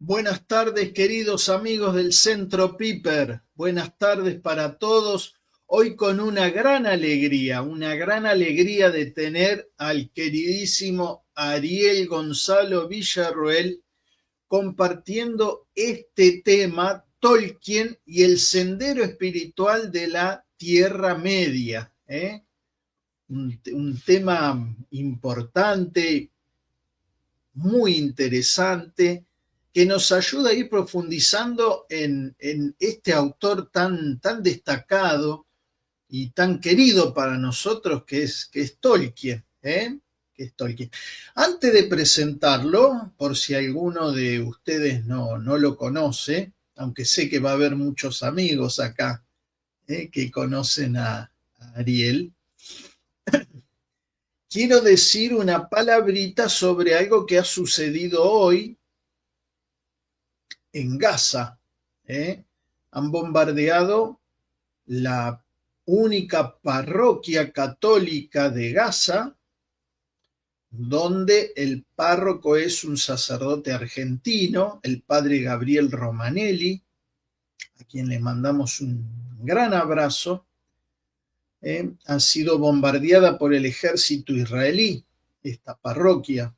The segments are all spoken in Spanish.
Buenas tardes, queridos amigos del Centro Piper. Buenas tardes para todos. Hoy con una gran alegría de tener al queridísimo Ariel Gonzalo Villarroel compartiendo este tema, Tolkien y el sendero espiritual de la Tierra Media. Un tema importante, muy interesante, que nos ayuda a ir profundizando en este autor tan destacado y tan querido para nosotros que es Tolkien. Que es Tolkien. Antes de presentarlo, por si alguno de ustedes no lo conoce, aunque sé que va a haber muchos amigos acá que conocen a Ariel, quiero decir una palabrita sobre algo que ha sucedido hoy en Gaza. Han bombardeado la única parroquia católica de Gaza, donde el párroco es un sacerdote argentino, el padre Gabriel Romanelli, a quien le mandamos un gran abrazo. Ha sido bombardeada por el ejército israelí, esta parroquia,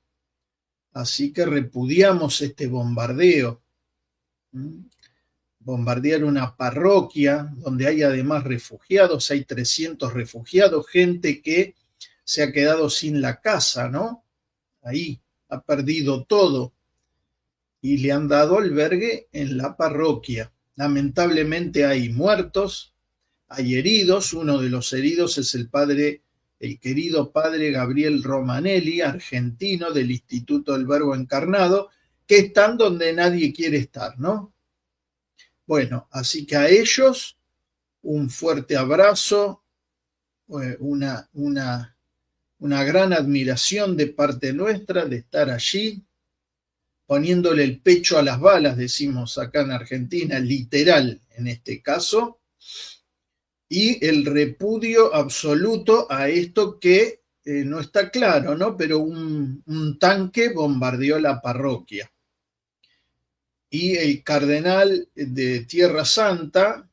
así que repudiamos este bombardeo. Bombardear una parroquia donde hay además refugiados, hay 300 refugiados, gente que se ha quedado sin la casa, ¿no? Ahí ha perdido todo y le han dado albergue en la parroquia. Lamentablemente hay muertos, hay heridos. Uno de los heridos es el querido padre Gabriel Romanelli, argentino del Instituto del Verbo Encarnado, que están donde nadie quiere estar, ¿no? Bueno, así que a ellos un fuerte abrazo, una gran admiración de parte nuestra de estar allí, poniéndole el pecho a las balas, decimos acá en Argentina, literal en este caso, y el repudio absoluto a esto que no está claro, ¿no? Pero un tanque bombardeó la parroquia. Y el cardenal de Tierra Santa,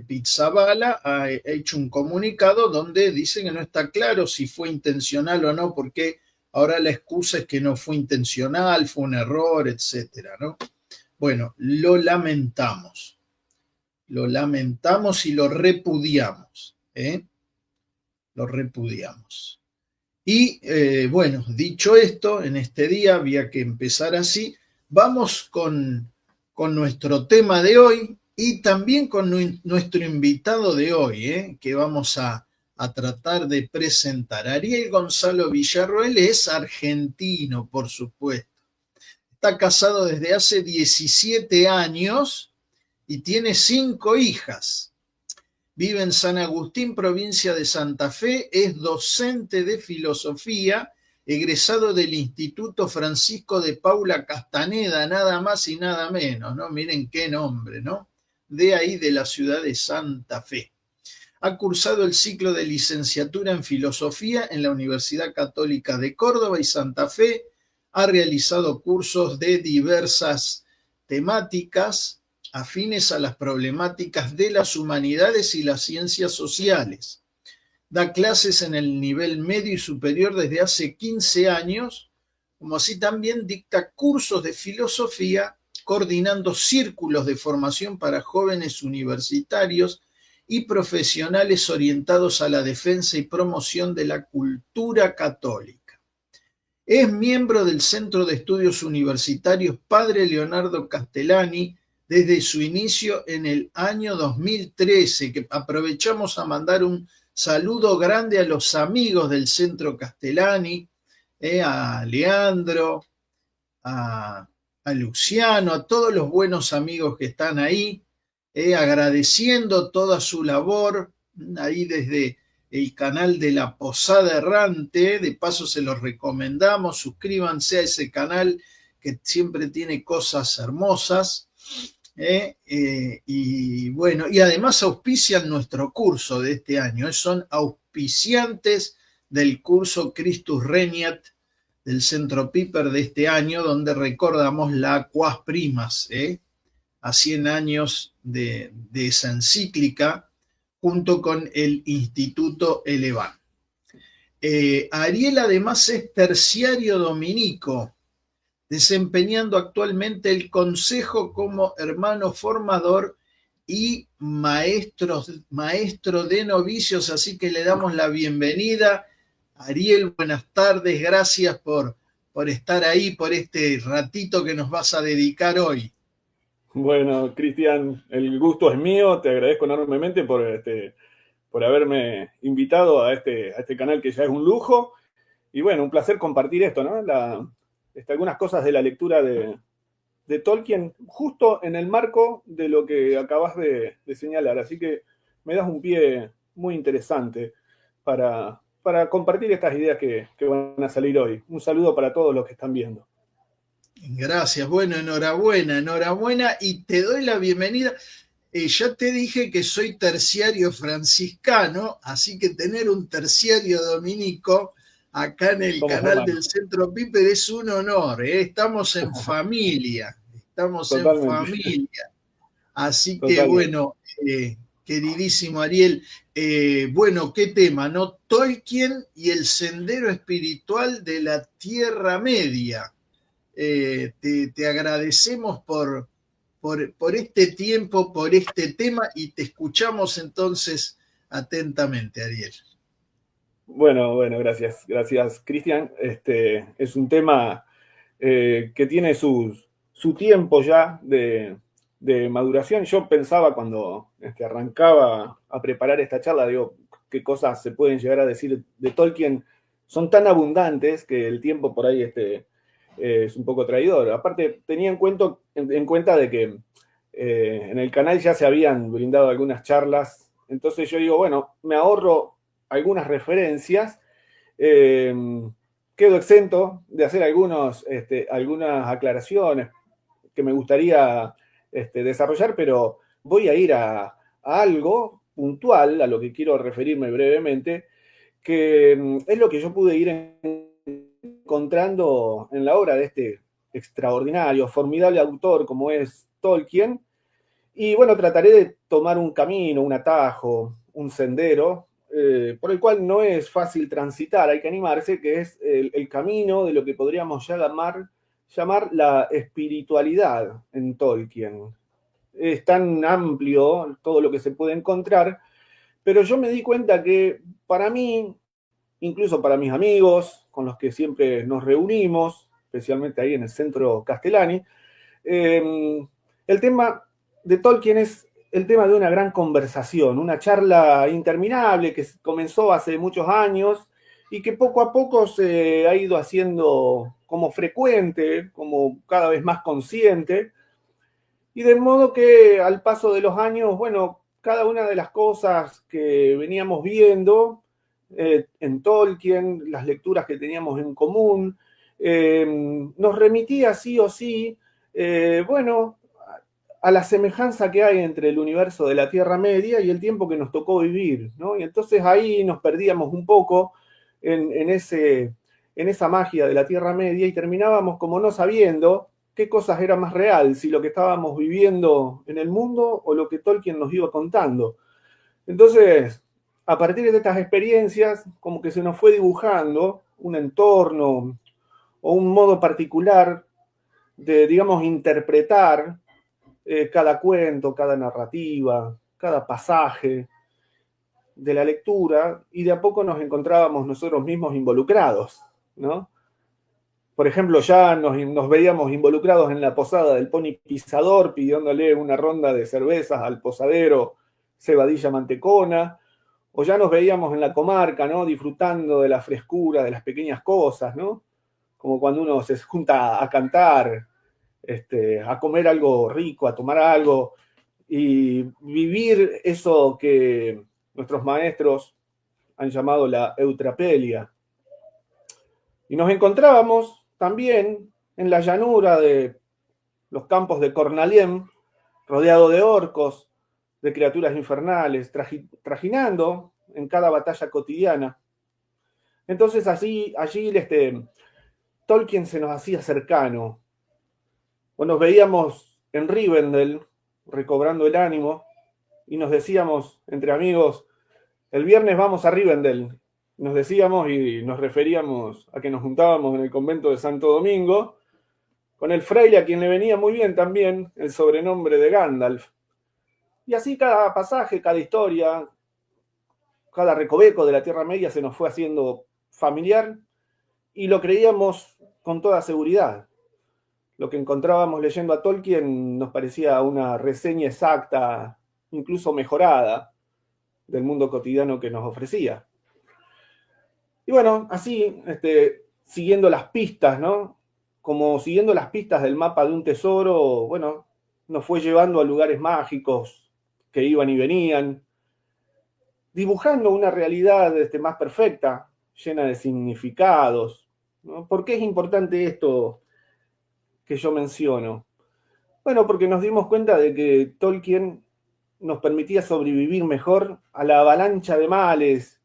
Pizzaballa, ha hecho un comunicado donde dice que no está claro si fue intencional o no, porque ahora la excusa es que no fue intencional, fue un error, etcétera, ¿no? Bueno, lo lamentamos y lo repudiamos, lo repudiamos. Y bueno, dicho esto, en este día había que empezar así. Vamos con nuestro tema de hoy y también con nuestro invitado de hoy, que vamos a tratar de presentar. Ariel Gonzalo Villarroel es argentino, por supuesto. Está casado desde hace 17 años y tiene 5 hijas. Vive en San Agustín, provincia de Santa Fe, es docente de filosofía, egresado del Instituto Francisco de Paula Castaneda, nada más y nada menos, ¿no? Miren qué nombre, ¿no? De ahí, de la ciudad de Santa Fe. Ha cursado el ciclo de licenciatura en filosofía en la Universidad Católica de Córdoba y Santa Fe. Ha realizado cursos de diversas temáticas afines a las problemáticas de las humanidades y las ciencias sociales. Da clases en el nivel medio y superior desde hace 15 años, como así también dicta cursos de filosofía, coordinando círculos de formación para jóvenes universitarios y profesionales orientados a la defensa y promoción de la cultura católica. Es miembro del Centro de Estudios Universitarios Padre Leonardo Castellani, desde su inicio en el año 2013, que aprovechamos a mandar un saludo grande a los amigos del Centro Castellani, a Leandro, a Luciano, a todos los buenos amigos que están ahí, agradeciendo toda su labor ahí desde el canal de La Posada Errante. De paso se los recomendamos, suscríbanse a ese canal que siempre tiene cosas hermosas. Y bueno, y además auspician nuestro curso de este año, son auspiciantes del curso Christus Regnat del Centro Piper de este año, donde recordamos la Quas Primas, a 100 años de esa encíclica, junto con el Instituto Elevan. Ariel además es terciario dominico, desempeñando actualmente el consejo como hermano formador y maestro de novicios, así que le damos la bienvenida. Ariel, buenas tardes, gracias por estar ahí, por este ratito que nos vas a dedicar hoy. Bueno, Cristian, el gusto es mío, te agradezco enormemente por haberme invitado a este canal que ya es un lujo. Y bueno, un placer compartir esto, ¿no? Algunas cosas de la lectura de Tolkien, justo en el marco de lo que acabas de señalar. Así que me das un pie muy interesante para compartir estas ideas que van a salir hoy. Un saludo para todos los que están viendo. Gracias, bueno, enhorabuena, enhorabuena y te doy la bienvenida. Ya te dije que soy terciario franciscano, así que tener un terciario dominico acá en el Somos canal del hermanos, Centro Piper es un honor, ¿eh? Estamos en familia, estamos en totalmente, familia. Así que totalmente. bueno, queridísimo Ariel, bueno, ¿qué tema? ¿No? Tolkien y el sendero espiritual de la Tierra Media. Te agradecemos por este tiempo, por este tema y te escuchamos entonces atentamente, Ariel. Bueno, gracias, Cristian. Es un tema que tiene su tiempo ya de maduración. Yo pensaba cuando arrancaba a preparar esta charla, digo, qué cosas se pueden llegar a decir de Tolkien. Son tan abundantes que el tiempo por ahí es un poco traidor. Aparte, tenía en cuenta de que en el canal ya se habían brindado algunas charlas, entonces yo digo, bueno, me ahorro algunas referencias, eh, quedo exento de hacer algunas aclaraciones que me gustaría desarrollar, pero voy a ir a algo puntual, a lo que quiero referirme brevemente, que es lo que yo pude ir encontrando en la obra de este extraordinario, formidable autor como es Tolkien. Y bueno, trataré de tomar un camino, un atajo, un sendero, por el cual no es fácil transitar, hay que animarse, que es el camino de lo que podríamos llamar la espiritualidad en Tolkien. Es tan amplio todo lo que se puede encontrar, pero yo me di cuenta que para mí, incluso para mis amigos, con los que siempre nos reunimos, especialmente ahí en el centro Castellani, el tema de Tolkien es el tema de una gran conversación, una charla interminable que comenzó hace muchos años y que poco a poco se ha ido haciendo como frecuente, como cada vez más consciente, y de modo que al paso de los años, bueno, cada una de las cosas que veníamos viendo en Tolkien, las lecturas que teníamos en común, nos remitía sí o sí, bueno, a la semejanza que hay entre el universo de la Tierra Media y el tiempo que nos tocó vivir, ¿no? Y entonces ahí nos perdíamos un poco en esa magia de la Tierra Media y terminábamos como no sabiendo qué cosas era más real, si lo que estábamos viviendo en el mundo o lo que Tolkien nos iba contando. Entonces, a partir de estas experiencias, como que se nos fue dibujando un entorno o un modo particular de, digamos, interpretar cada cuento, cada narrativa, cada pasaje de la lectura, y de a poco nos encontrábamos nosotros mismos involucrados, ¿no? Por ejemplo, ya nos veíamos involucrados en la posada del Pony Pisador, pidiéndole una ronda de cervezas al posadero Cebadilla Mantecona, o ya nos veíamos en la comarca, ¿no? Disfrutando de la frescura, de las pequeñas cosas, ¿no? Como cuando uno se junta a cantar, a comer algo rico, a tomar algo, y vivir eso que nuestros maestros han llamado la eutrapelia. Y nos encontrábamos también en la llanura de los campos de Cornaliem, rodeado de orcos, de criaturas infernales, trajinando en cada batalla cotidiana. Entonces allí Tolkien se nos hacía cercano. O nos veíamos en Rivendell, recobrando el ánimo, y nos decíamos entre amigos, el viernes vamos a Rivendell. Nos decíamos y nos referíamos a que nos juntábamos en el convento de Santo Domingo, con el fraile a quien le venía muy bien también el sobrenombre de Gandalf. Y así cada pasaje, cada historia, cada recoveco de la Tierra Media se nos fue haciendo familiar y lo creíamos con toda seguridad. Lo que encontrábamos leyendo a Tolkien nos parecía una reseña exacta, incluso mejorada, del mundo cotidiano que nos ofrecía. Y bueno, así, siguiendo las pistas, ¿no? Como siguiendo las pistas del mapa de un tesoro, bueno, nos fue llevando a lugares mágicos que iban y venían, dibujando una realidad más perfecta, llena de significados, ¿no? ¿Por qué es importante esto que yo menciono? Bueno, porque nos dimos cuenta de que Tolkien nos permitía sobrevivir mejor a la avalancha de males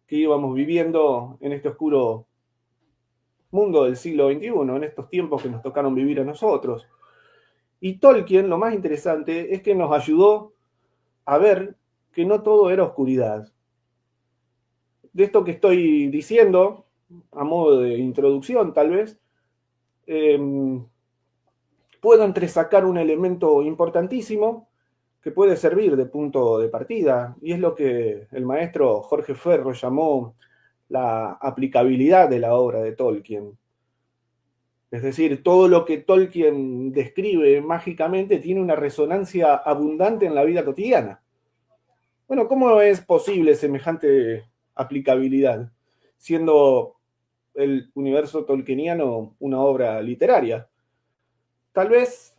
que íbamos viviendo en este oscuro mundo del siglo XXI, en estos tiempos que nos tocaron vivir a nosotros. Y Tolkien, lo más interesante, es que nos ayudó a ver que no todo era oscuridad. De esto que estoy diciendo, a modo de introducción tal vez, puedo entresacar un elemento importantísimo que puede servir de punto de partida, y es lo que el maestro Jorge Ferro llamó la aplicabilidad de la obra de Tolkien. Es decir, todo lo que Tolkien describe mágicamente tiene una resonancia abundante en la vida cotidiana. Bueno, ¿cómo es posible semejante aplicabilidad, siendo el universo tolkieniano una obra literaria? Tal vez,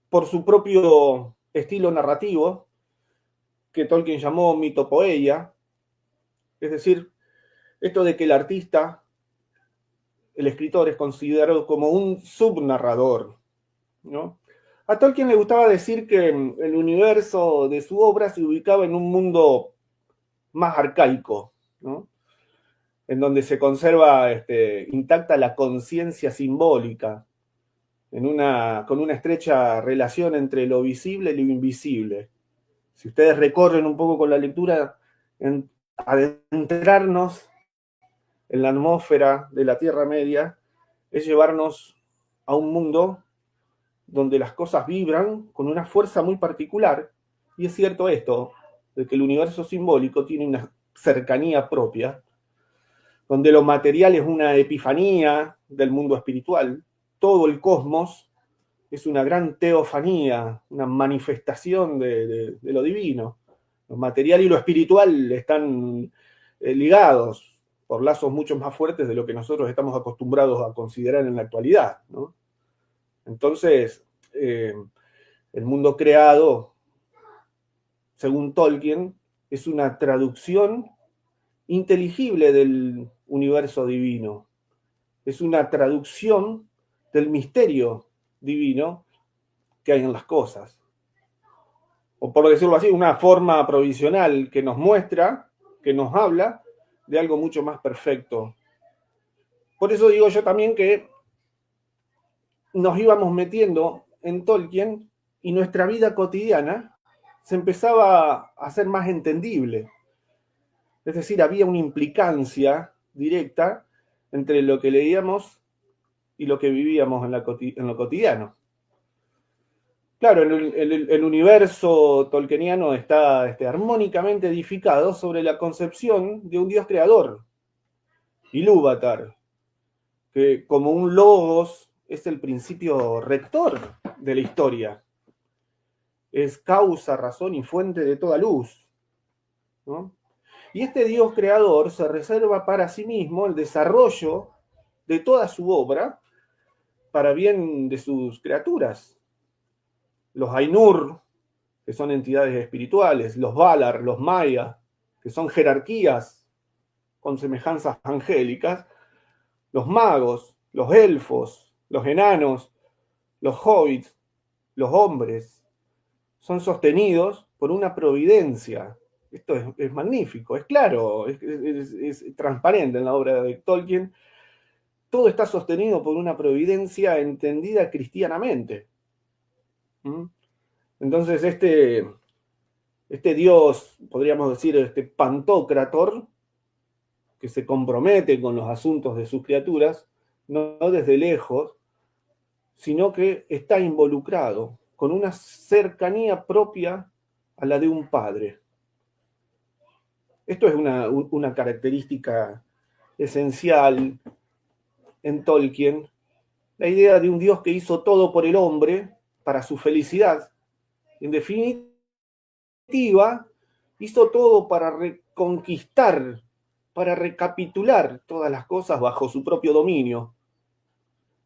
por su propio estilo narrativo, que Tolkien llamó mitopoeia, es decir, esto de que el artista, el escritor, es considerado como un subnarrador, ¿no? A Tolkien le gustaba decir que el universo de su obra se ubicaba en un mundo más arcaico, ¿no? En donde se conserva intacta la conciencia simbólica, con una estrecha relación entre lo visible y lo invisible. Si ustedes recorren un poco con la lectura, adentrarnos en la atmósfera de la Tierra Media es llevarnos a un mundo donde las cosas vibran con una fuerza muy particular, y es cierto esto, de que el universo simbólico tiene una cercanía propia, donde lo material es una epifanía del mundo espiritual, todo el cosmos es una gran teofanía, una manifestación de lo divino. Lo material y lo espiritual están ligados por lazos mucho más fuertes de lo que nosotros estamos acostumbrados a considerar en la actualidad, ¿no? Entonces, el mundo creado, según Tolkien, es una traducción inteligible del universo divino. Es una traducción del misterio divino que hay en las cosas. O por decirlo así, una forma provisional que nos muestra, que nos habla de algo mucho más perfecto. Por eso digo yo también que nos íbamos metiendo en Tolkien y nuestra vida cotidiana se empezaba a hacer más entendible. Es decir, había una implicancia directa entre lo que leíamos y lo que vivíamos en lo cotidiano. Claro, el universo tolkieniano está armónicamente edificado sobre la concepción de un dios creador, Ilúvatar, que como un logos es el principio rector de la historia. Es causa, razón y fuente de toda luz, ¿no? Y este Dios creador se reserva para sí mismo el desarrollo de toda su obra para bien de sus criaturas. Los Ainur, que son entidades espirituales, los Valar, los Maya, que son jerarquías con semejanzas angélicas, los magos, los elfos, los enanos, los hobbits, los hombres, son sostenidos por una providencia Esto es magnífico, es claro, es transparente en la obra de Tolkien. Todo está sostenido por una providencia entendida cristianamente. ¿Mm? Entonces, este Dios, podríamos decir, este Pantocrator, que se compromete con los asuntos de sus criaturas, no desde lejos, sino que está involucrado con una cercanía propia a la de un padre. Esto es una característica esencial en Tolkien, la idea de un Dios que hizo todo por el hombre para su felicidad. En definitiva, hizo todo para reconquistar, para recapitular todas las cosas bajo su propio dominio.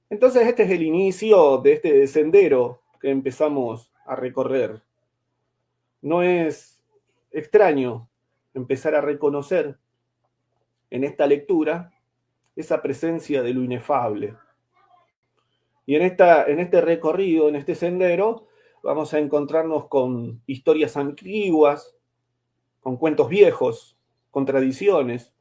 Entonces este es el inicio de este sendero que empezamos a recorrer. No es extraño empezar a reconocer en esta lectura esa presencia de lo inefable. Y en este recorrido, en este sendero, vamos a encontrarnos con historias antiguas, con cuentos viejos, con tradiciones,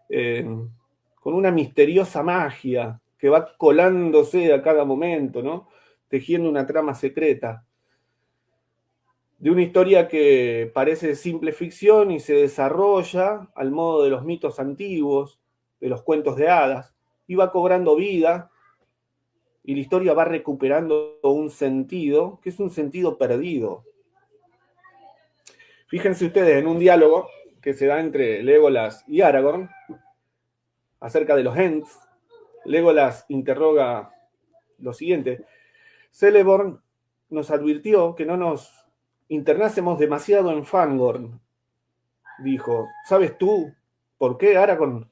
con una misteriosa magia que va colándose a cada momento, ¿no? Tejiendo una trama secreta de una historia que parece simple ficción y se desarrolla al modo de los mitos antiguos, de los cuentos de hadas, y va cobrando vida, y la historia va recuperando un sentido, que es un sentido perdido. Fíjense ustedes en un diálogo que se da entre Legolas y Aragorn, acerca de los Ents. Legolas interroga lo siguiente: Celeborn nos advirtió que no nos internásemos demasiado en Fangorn. Dijo, ¿sabes tú por qué, Aragorn?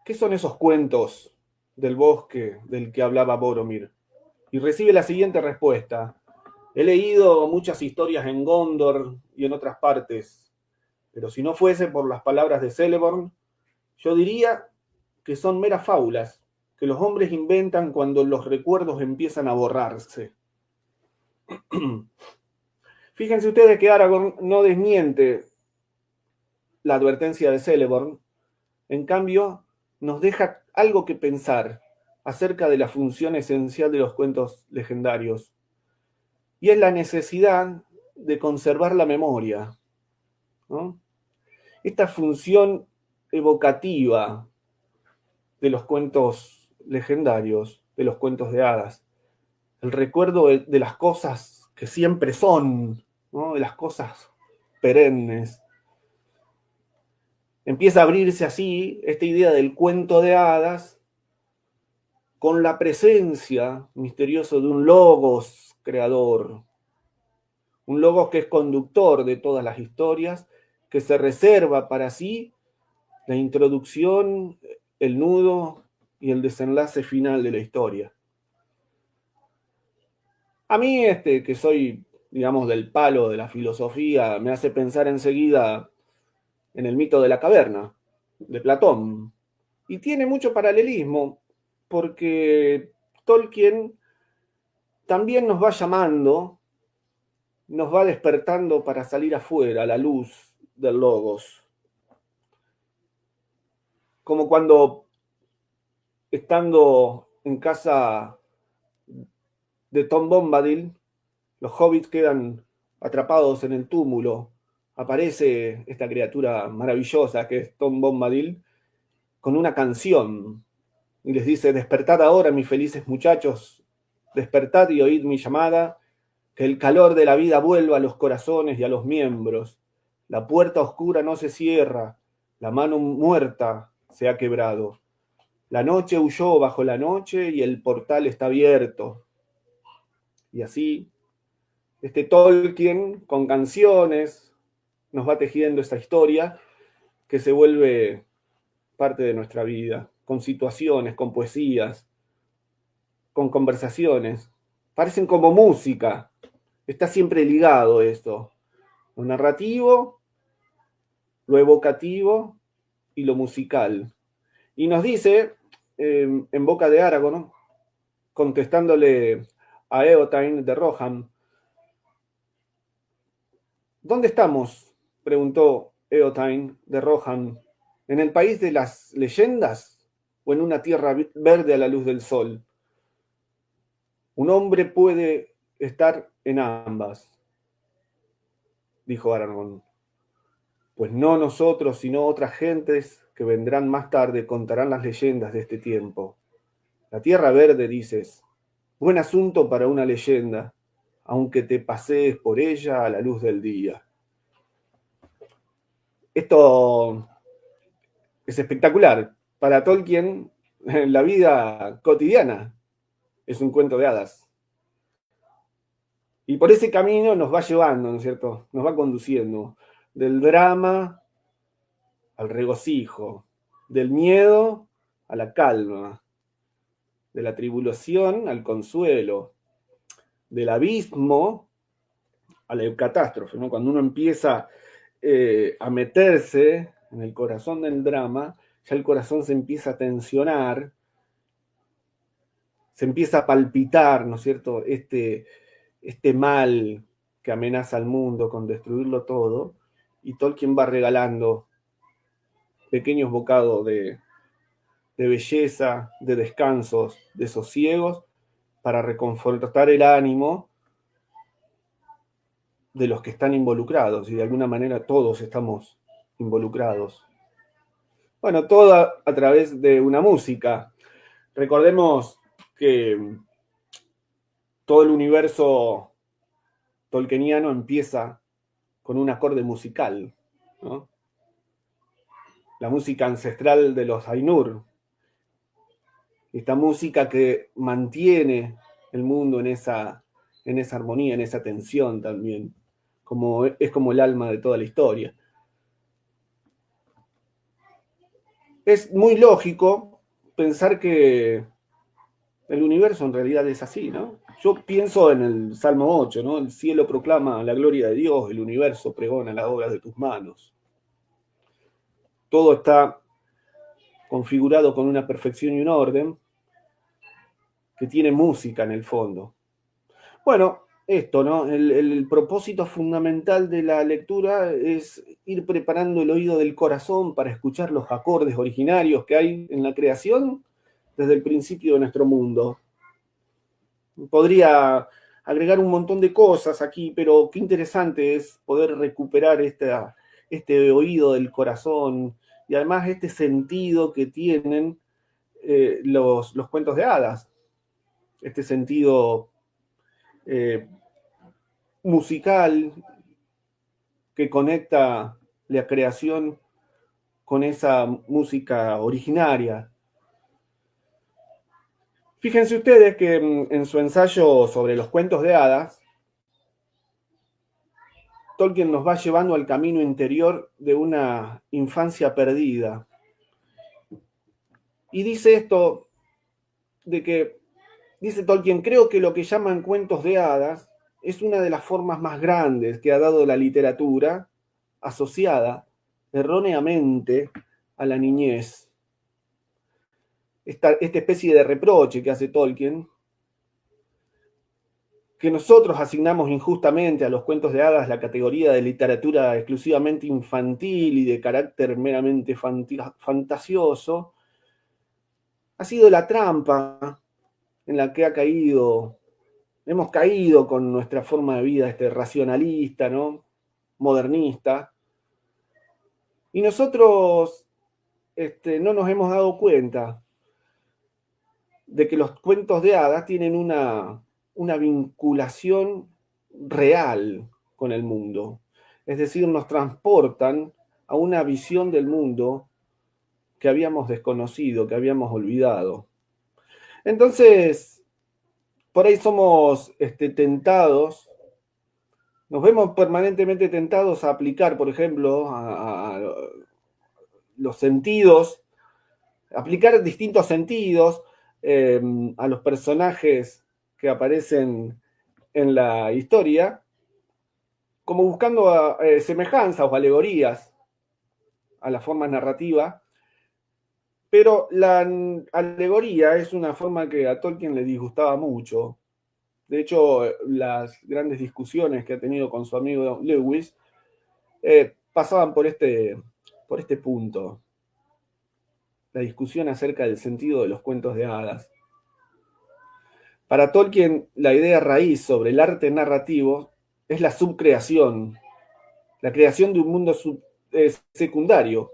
¿Qué son esos cuentos del bosque del que hablaba Boromir? Y recibe la siguiente respuesta. He leído muchas historias en Gondor y en otras partes, pero si no fuese por las palabras de Celeborn, yo diría que son meras fábulas que los hombres inventan cuando los recuerdos empiezan a borrarse. Fíjense ustedes que Aragorn no desmiente la advertencia de Celeborn, en cambio nos deja algo que pensar acerca de la función esencial de los cuentos legendarios, y es la necesidad de conservar la memoria, ¿no? Esta función evocativa de los cuentos legendarios, de los cuentos de hadas, el recuerdo de las cosas que siempre son, ¿no? De las cosas perennes. Empieza a abrirse así esta idea del cuento de hadas con la presencia misteriosa de un logos creador, un logos que es conductor de todas las historias, que se reserva para sí la introducción, el nudo y el desenlace final de la historia. A mí, que soy, digamos, del palo de la filosofía, me hace pensar enseguida en el mito de la caverna, de Platón. Y tiene mucho paralelismo, porque Tolkien también nos va llamando, nos va despertando para salir afuera, a la luz del logos. Como cuando, estando en casa de Tom Bombadil, los hobbits quedan atrapados en el túmulo. Aparece esta criatura maravillosa que es Tom Bombadil con una canción y les dice: despertad ahora, mis felices muchachos, despertad y oíd mi llamada, que el calor de la vida vuelva a los corazones y a los miembros. La puerta oscura no se cierra, la mano muerta se ha quebrado. La noche huyó bajo la noche y el portal está abierto. Y así, Tolkien, con canciones, nos va tejiendo esta historia que se vuelve parte de nuestra vida, con situaciones, con poesías, con conversaciones. Parecen como música. Está siempre ligado esto. Lo narrativo, lo evocativo y lo musical. Y nos dice, en boca de Aragorn, contestándole a Eotain de Rohan, ¿dónde estamos preguntó Eotain de Rohan, ¿en el país de las leyendas o en una tierra verde a la luz del sol? Un hombre puede estar en ambas, dijo Aragorn. Pues no nosotros, sino otras gentes que vendrán más tarde contarán las leyendas de este tiempo. La tierra verde, dices, buen asunto para una leyenda, aunque te pasees por ella a la luz del día. Esto es espectacular. Para Tolkien, la vida cotidiana es un cuento de hadas. Y por ese camino nos va llevando, ¿no es cierto? Nos va conduciendo del drama al regocijo, del miedo a la calma, de la tribulación al consuelo, del abismo a la catástrofe, ¿no? Cuando uno empieza a meterse en el corazón del drama, ya el corazón se empieza a tensionar, se empieza a palpitar, ¿no es cierto? Este mal que amenaza al mundo con destruirlo todo, y Tolkien va regalando pequeños bocados de belleza, de descansos, de sosiegos, para reconfortar el ánimo de los que están involucrados, y de alguna manera todos estamos involucrados. Bueno, todo a través de una música. Recordemos que todo el universo tolkieniano empieza con un acorde musical, ¿no? La música ancestral de los Ainur, esta música que mantiene el mundo en esa armonía, en esa tensión también, es como el alma de toda la historia. Es muy lógico pensar que el universo en realidad es así, ¿no? Yo pienso en el Salmo 8, ¿no? El cielo proclama la gloria de Dios, el universo pregona las obras de tus manos. Todo está configurado con una perfección y un orden que tiene música en el fondo. Bueno, esto, ¿no? El propósito fundamental de la lectura es ir preparando el oído del corazón para escuchar los acordes originarios que hay en la creación desde el principio de nuestro mundo. Podría agregar un montón de cosas aquí, pero qué interesante es poder recuperar este oído del corazón y además este sentido que tienen los cuentos de hadas, este sentido musical que conecta la creación con esa música originaria. Fíjense ustedes que en su ensayo sobre los cuentos de hadas, Tolkien nos va llevando al camino interior de una infancia perdida. Y dice esto de que, dice Tolkien, creo que lo que llaman cuentos de hadas es una de las formas más grandes que ha dado la literatura asociada erróneamente a la niñez. Esta especie de reproche que hace Tolkien, que nosotros asignamos injustamente a los cuentos de hadas la categoría de literatura exclusivamente infantil y de carácter meramente fantasioso, ha sido la trampa en la que hemos caído con nuestra forma de vida racionalista, ¿no? Modernista, y nosotros no nos hemos dado cuenta de que los cuentos de hadas tienen una vinculación real con el mundo. Es decir, nos transportan a una visión del mundo que habíamos desconocido, que habíamos olvidado. Entonces, por ahí somos tentados, nos vemos permanentemente tentados a aplicar, por ejemplo, a los sentidos, aplicar distintos sentidos a los personajes que aparecen en la historia, como buscando semejanzas o alegorías a la forma narrativa, pero la alegoría es una forma que a Tolkien le disgustaba mucho. De hecho, las grandes discusiones que ha tenido con su amigo Lewis pasaban por este punto, la discusión acerca del sentido de los cuentos de hadas. Para Tolkien, la idea raíz sobre el arte narrativo es la subcreación, la creación de un mundo secundario,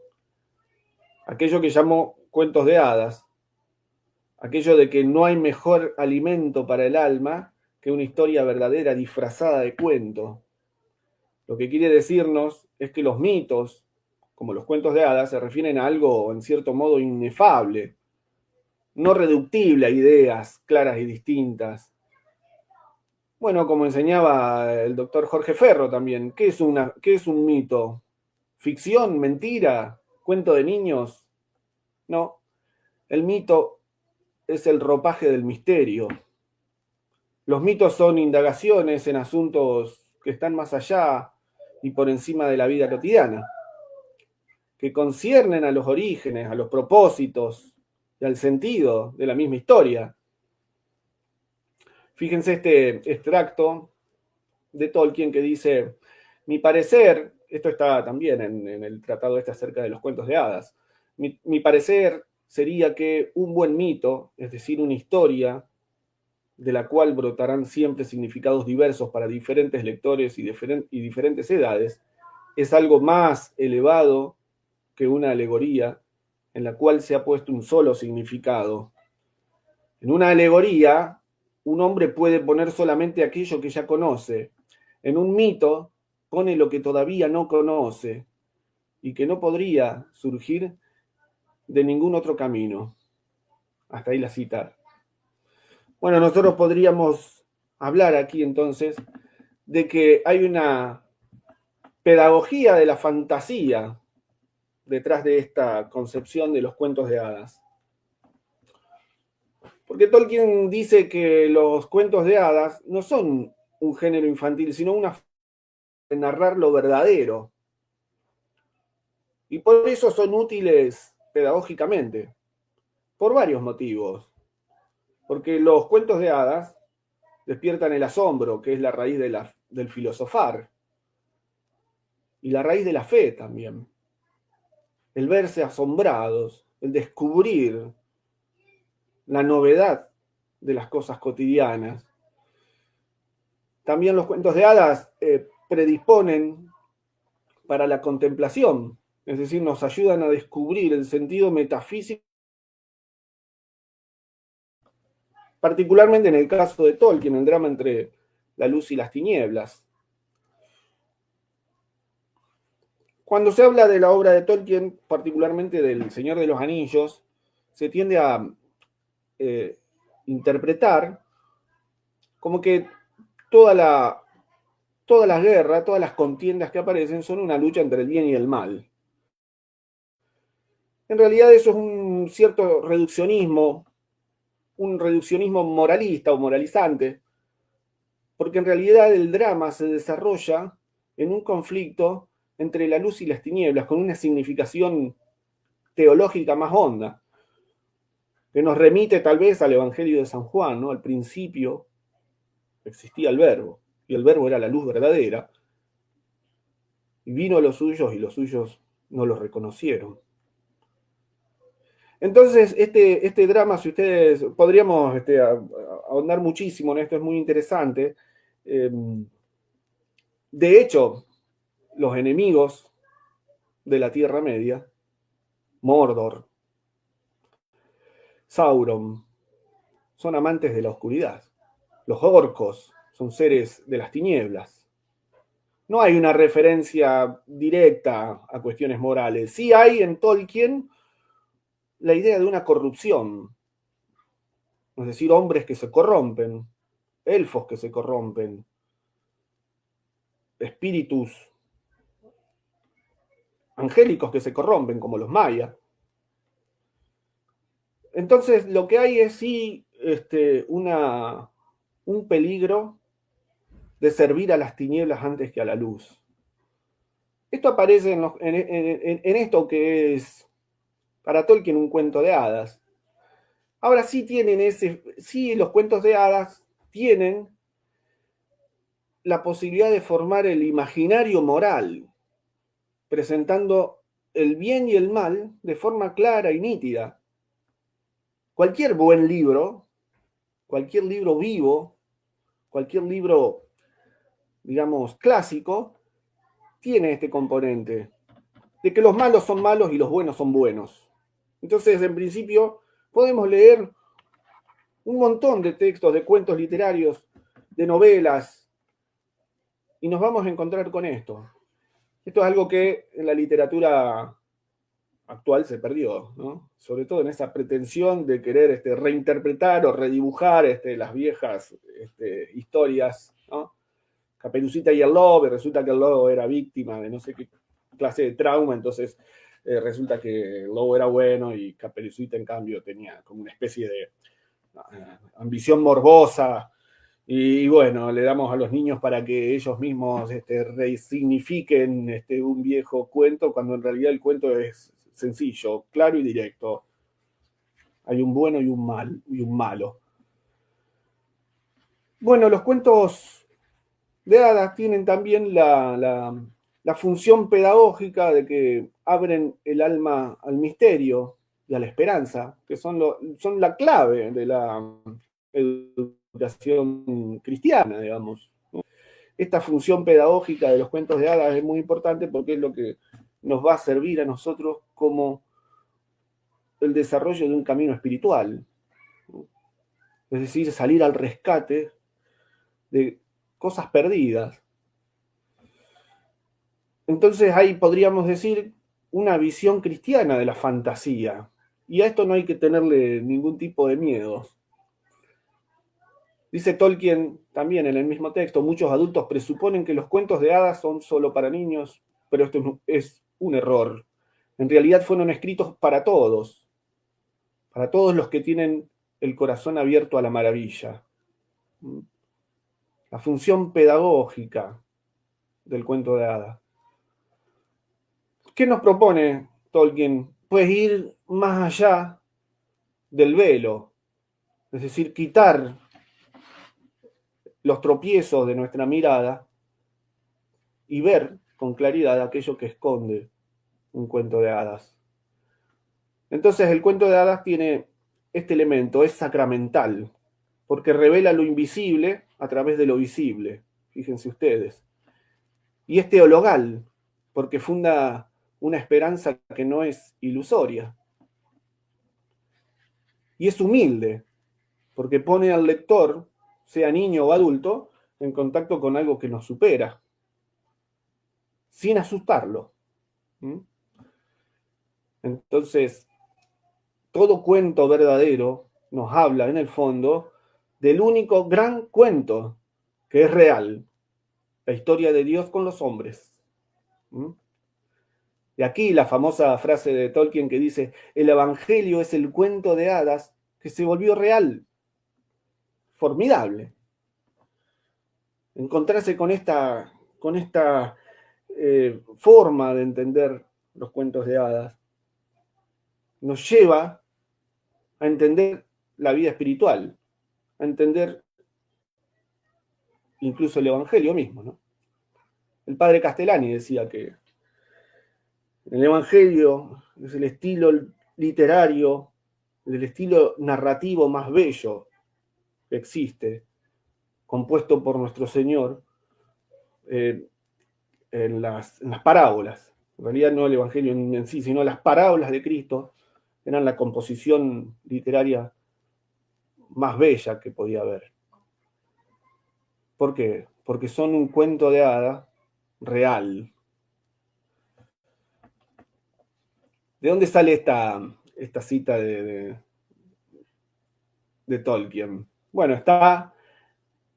aquello que llamó cuentos de hadas, aquello de que no hay mejor alimento para el alma que una historia verdadera disfrazada de cuento. Lo que quiere decirnos es que los mitos, como los cuentos de hadas, se refieren a algo en cierto modo inefable, no reductible a ideas claras y distintas. Bueno, como enseñaba el doctor Jorge Ferro también, ¿qué es un mito? ¿Ficción? ¿Mentira? ¿Cuento de niños? No, el mito es el ropaje del misterio. Los mitos son indagaciones en asuntos que están más allá y por encima de la vida cotidiana, que conciernen a los orígenes, a los propósitos y al sentido de la misma historia. Fíjense este extracto de Tolkien que dice: mi parecer, esto está también en el tratado este acerca de los cuentos de hadas, mi parecer sería que un buen mito, es decir, una historia de la cual brotarán siempre significados diversos para diferentes lectores y diferentes edades, es algo más elevado que una alegoría en la cual se ha puesto un solo significado. En una alegoría, un hombre puede poner solamente aquello que ya conoce. En un mito, pone lo que todavía no conoce y que no podría surgir de ningún otro camino. Hasta ahí la cita. Bueno, nosotros podríamos hablar aquí entonces de que hay una pedagogía de la fantasía detrás de esta concepción de los cuentos de hadas. Porque Tolkien dice que los cuentos de hadas no son un género infantil, sino una forma de narrar lo verdadero. Y por eso son útiles pedagógicamente, por varios motivos. Porque los cuentos de hadas despiertan el asombro, que es la raíz del filosofar, y la raíz de la fe también. El verse asombrados, el descubrir la novedad de las cosas cotidianas. También los cuentos de hadas predisponen para la contemplación, es decir, nos ayudan a descubrir el sentido metafísico, particularmente en el caso de Tolkien, el drama entre la luz y las tinieblas. Cuando se habla de la obra de Tolkien, particularmente del Señor de los Anillos, se tiende a interpretar como que toda la guerra, todas las contiendas que aparecen son una lucha entre el bien y el mal. En realidad eso es un cierto reduccionismo, un reduccionismo moralista o moralizante, porque en realidad el drama se desarrolla en un conflicto entre la luz y las tinieblas, con una significación teológica más honda, que nos remite tal vez al Evangelio de San Juan, ¿no? Al principio existía el Verbo, y el Verbo era la luz verdadera, y vino a los suyos y los suyos no lo reconocieron. Entonces, este drama, si ustedes, podríamos ahondar muchísimo en esto, es muy interesante. De hecho, los enemigos de la Tierra Media, Mordor, Sauron, son amantes de la oscuridad. Los orcos son seres de las tinieblas. No hay una referencia directa a cuestiones morales. Sí hay en Tolkien la idea de una corrupción, es decir, hombres que se corrompen, elfos que se corrompen, espíritus angélicos que se corrompen, como los mayas. Entonces, lo que hay es sí un peligro de servir a las tinieblas antes que a la luz. Esto aparece en esto que es para Tolkien un cuento de hadas. Ahora sí sí, los cuentos de hadas tienen la posibilidad de formar el imaginario moral presentando el bien y el mal de forma clara y nítida. Cualquier buen libro, cualquier libro vivo, cualquier libro, digamos, clásico, tiene este componente de que los malos son malos y los buenos son buenos. Entonces, en principio, podemos leer un montón de textos, de cuentos literarios, de novelas, y nos vamos a encontrar con esto. Esto es algo que en la literatura actual se perdió, ¿no? Sobre todo en esa pretensión de querer reinterpretar o redibujar las viejas historias, ¿no? Caperucita y el lobo, y resulta que el lobo era víctima de no sé qué clase de trauma, entonces resulta que el lobo era bueno y Caperucita en cambio tenía como una especie de ambición morbosa, y bueno, le damos a los niños para que ellos mismos resignifiquen un viejo cuento, cuando en realidad el cuento es sencillo, claro y directo. Hay un bueno y un malo. Bueno, los cuentos de hadas tienen también la función pedagógica de que abren el alma al misterio y a la esperanza, que son la clave de la educación cristiana, digamos, ¿no? Esta función pedagógica de los cuentos de hadas es muy importante porque es lo que nos va a servir a nosotros como el desarrollo de un camino espiritual, ¿no? Es decir, salir al rescate de cosas perdidas. Entonces ahí podríamos decir una visión cristiana de la fantasía, y a esto no hay que tenerle ningún tipo de miedo. Dice Tolkien también en el mismo texto, muchos adultos presuponen que los cuentos de hadas son solo para niños, pero esto es un error. En realidad fueron escritos para todos los que tienen el corazón abierto a la maravilla. La función pedagógica del cuento de hadas. ¿Qué nos propone Tolkien? Pues ir más allá del velo, es decir, quitar los tropiezos de nuestra mirada y ver con claridad aquello que esconde un cuento de hadas. Entonces el cuento de hadas tiene este elemento, es sacramental, porque revela lo invisible a través de lo visible, fíjense ustedes. Y es teologal, porque funda una esperanza que no es ilusoria. Y es humilde, porque pone al lector, sea niño o adulto, en contacto con algo que nos supera, sin asustarlo. Entonces, todo cuento verdadero nos habla, en el fondo, del único gran cuento que es real, la historia de Dios con los hombres. De aquí la famosa frase de Tolkien que dice, el Evangelio es el cuento de hadas que se volvió real. Formidable. Encontrarse con esta forma de entender los cuentos de hadas nos lleva a entender la vida espiritual, a entender incluso el Evangelio mismo, ¿no? El padre Castellani decía que el Evangelio es el estilo literario, el estilo narrativo más bello que existe, compuesto por nuestro Señor en las parábolas. En realidad no el Evangelio en sí, sino las parábolas de Cristo eran la composición literaria más bella que podía haber. ¿Por qué? Porque son un cuento de hada real. ¿De dónde sale esta cita de Tolkien? Bueno, está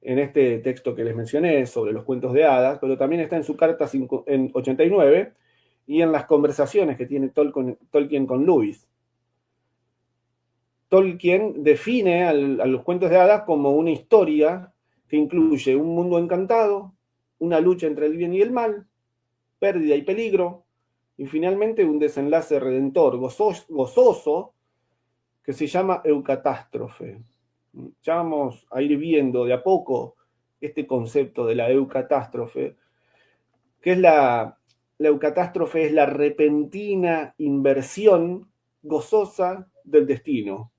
en este texto que les mencioné sobre los cuentos de hadas, pero también está en su carta en 89 y en las conversaciones que tiene Tolkien con Lewis. Tolkien define a los cuentos de hadas como una historia que incluye un mundo encantado, una lucha entre el bien y el mal, pérdida y peligro, y finalmente un desenlace redentor, gozoso, que se llama eucatástrofe. Ya vamos a ir viendo de a poco este concepto de la eucatástrofe, que es la la eucatástrofe es la repentina inversión gozosa del destino,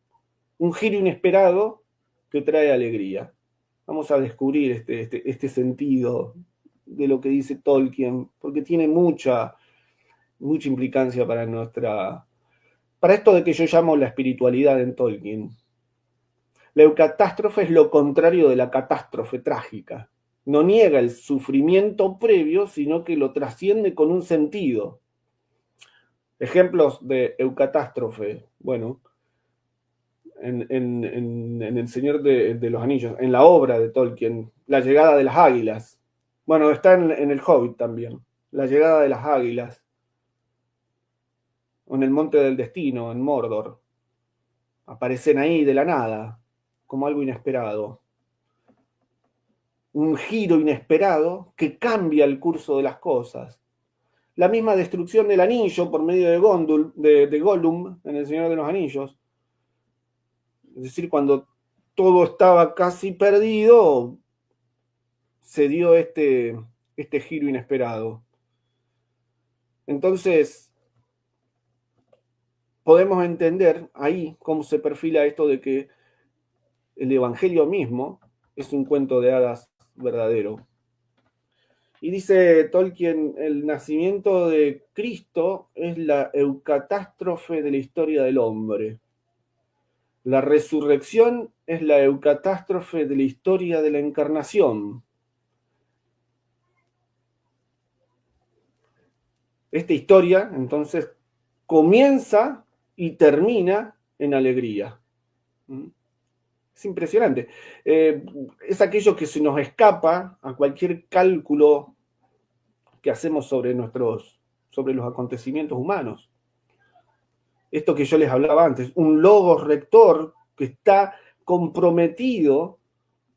un giro inesperado que trae alegría. Vamos a descubrir este sentido de lo que dice Tolkien, porque tiene mucha implicancia para esto de que yo llamo la espiritualidad en Tolkien. La eucatástrofe es lo contrario de la catástrofe trágica. No niega el sufrimiento previo, sino que lo trasciende con un sentido. Ejemplos de eucatástrofe. Bueno, en El Señor de los Anillos, en la obra de Tolkien, la llegada de las águilas. Bueno, está en El Hobbit también, la llegada de las águilas. O en el Monte del Destino, en Mordor. Aparecen ahí de la nada, como algo inesperado. Un giro inesperado que cambia el curso de las cosas. La misma destrucción del anillo por medio de Gollum en El Señor de los Anillos. Es decir, cuando todo estaba casi perdido, se dio este giro inesperado. Entonces, podemos entender ahí cómo se perfila esto de que el Evangelio mismo es un cuento de hadas verdadero. Y dice Tolkien, el nacimiento de Cristo es la eucatástrofe de la historia del hombre. La resurrección es la eucatástrofe de la historia de la encarnación. Esta historia, entonces, comienza y termina en alegría. Es impresionante. Es aquello que se nos escapa a cualquier cálculo que hacemos sobre los acontecimientos humanos. Esto que yo les hablaba antes, un logos rector que está comprometido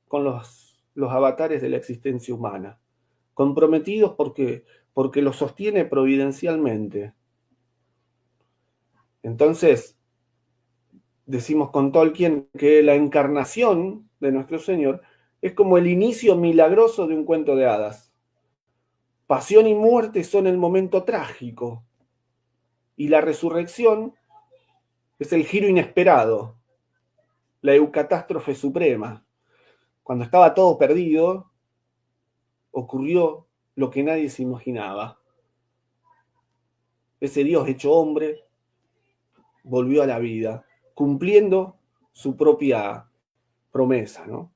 con los avatares de la existencia humana. Comprometidos porque lo sostiene providencialmente. Entonces, decimos con Tolkien que la encarnación de nuestro Señor es como el inicio milagroso de un cuento de hadas. Pasión y muerte son el momento trágico, y la resurrección es el giro inesperado, la eucatástrofe suprema. Cuando estaba todo perdido, ocurrió lo que nadie se imaginaba. Ese Dios hecho hombre volvió a la vida, cumpliendo su propia promesa, ¿no?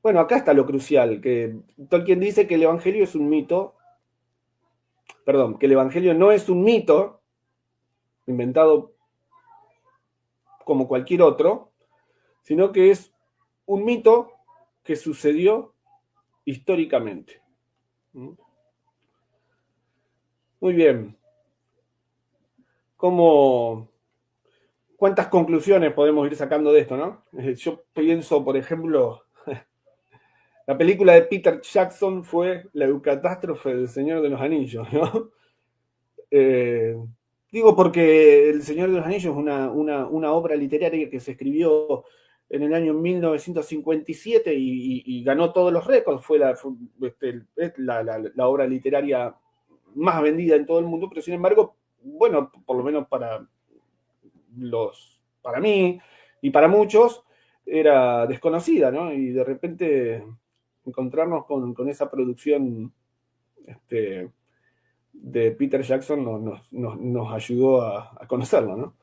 Bueno, acá está lo crucial, que Tolkien dice que el Evangelio es un mito, que el Evangelio no es un mito inventado como cualquier otro, sino que es un mito que sucedió históricamente. Muy bien. ¿Cuántas conclusiones podemos ir sacando de esto, no? Yo pienso, por ejemplo, la película de Peter Jackson fue la eucatástrofe del Señor de los Anillos, ¿no? Digo porque El Señor de los Anillos es una obra literaria que se escribió en el año 1957 y ganó todos los récords. Fue la obra literaria más vendida en todo el mundo, pero sin embargo, bueno, por lo menos para mí y para muchos, era desconocida, ¿no? Y de repente encontrarnos con esa producción de Peter Jackson nos ayudó a conocerlo, ¿no?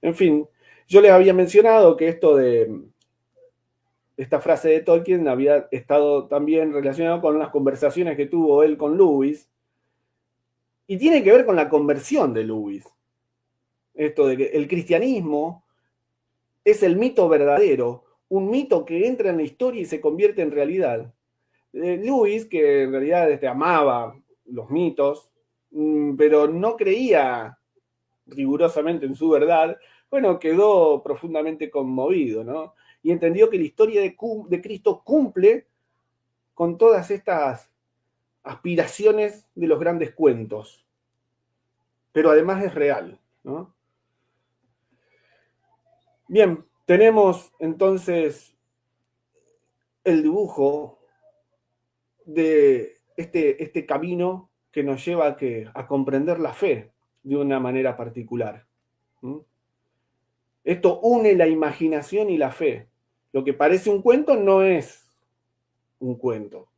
En fin, yo les había mencionado que esta frase de Tolkien había estado también relacionado con las conversaciones que tuvo él con Lewis, y tiene que ver con la conversión de Lewis. Esto de que el cristianismo es el mito verdadero, un mito que entra en la historia y se convierte en realidad. Lewis, que en realidad amaba los mitos, pero no creía rigurosamente en su verdad, bueno, quedó profundamente conmovido, ¿no? Y entendió que la historia de Cristo cumple con todas estas aspiraciones de los grandes cuentos, pero además es real, ¿no? Bien, tenemos entonces el dibujo de este camino que nos lleva a comprender la fe de una manera particular. Esto une la imaginación y la fe. Lo que parece un cuento no es un cuento.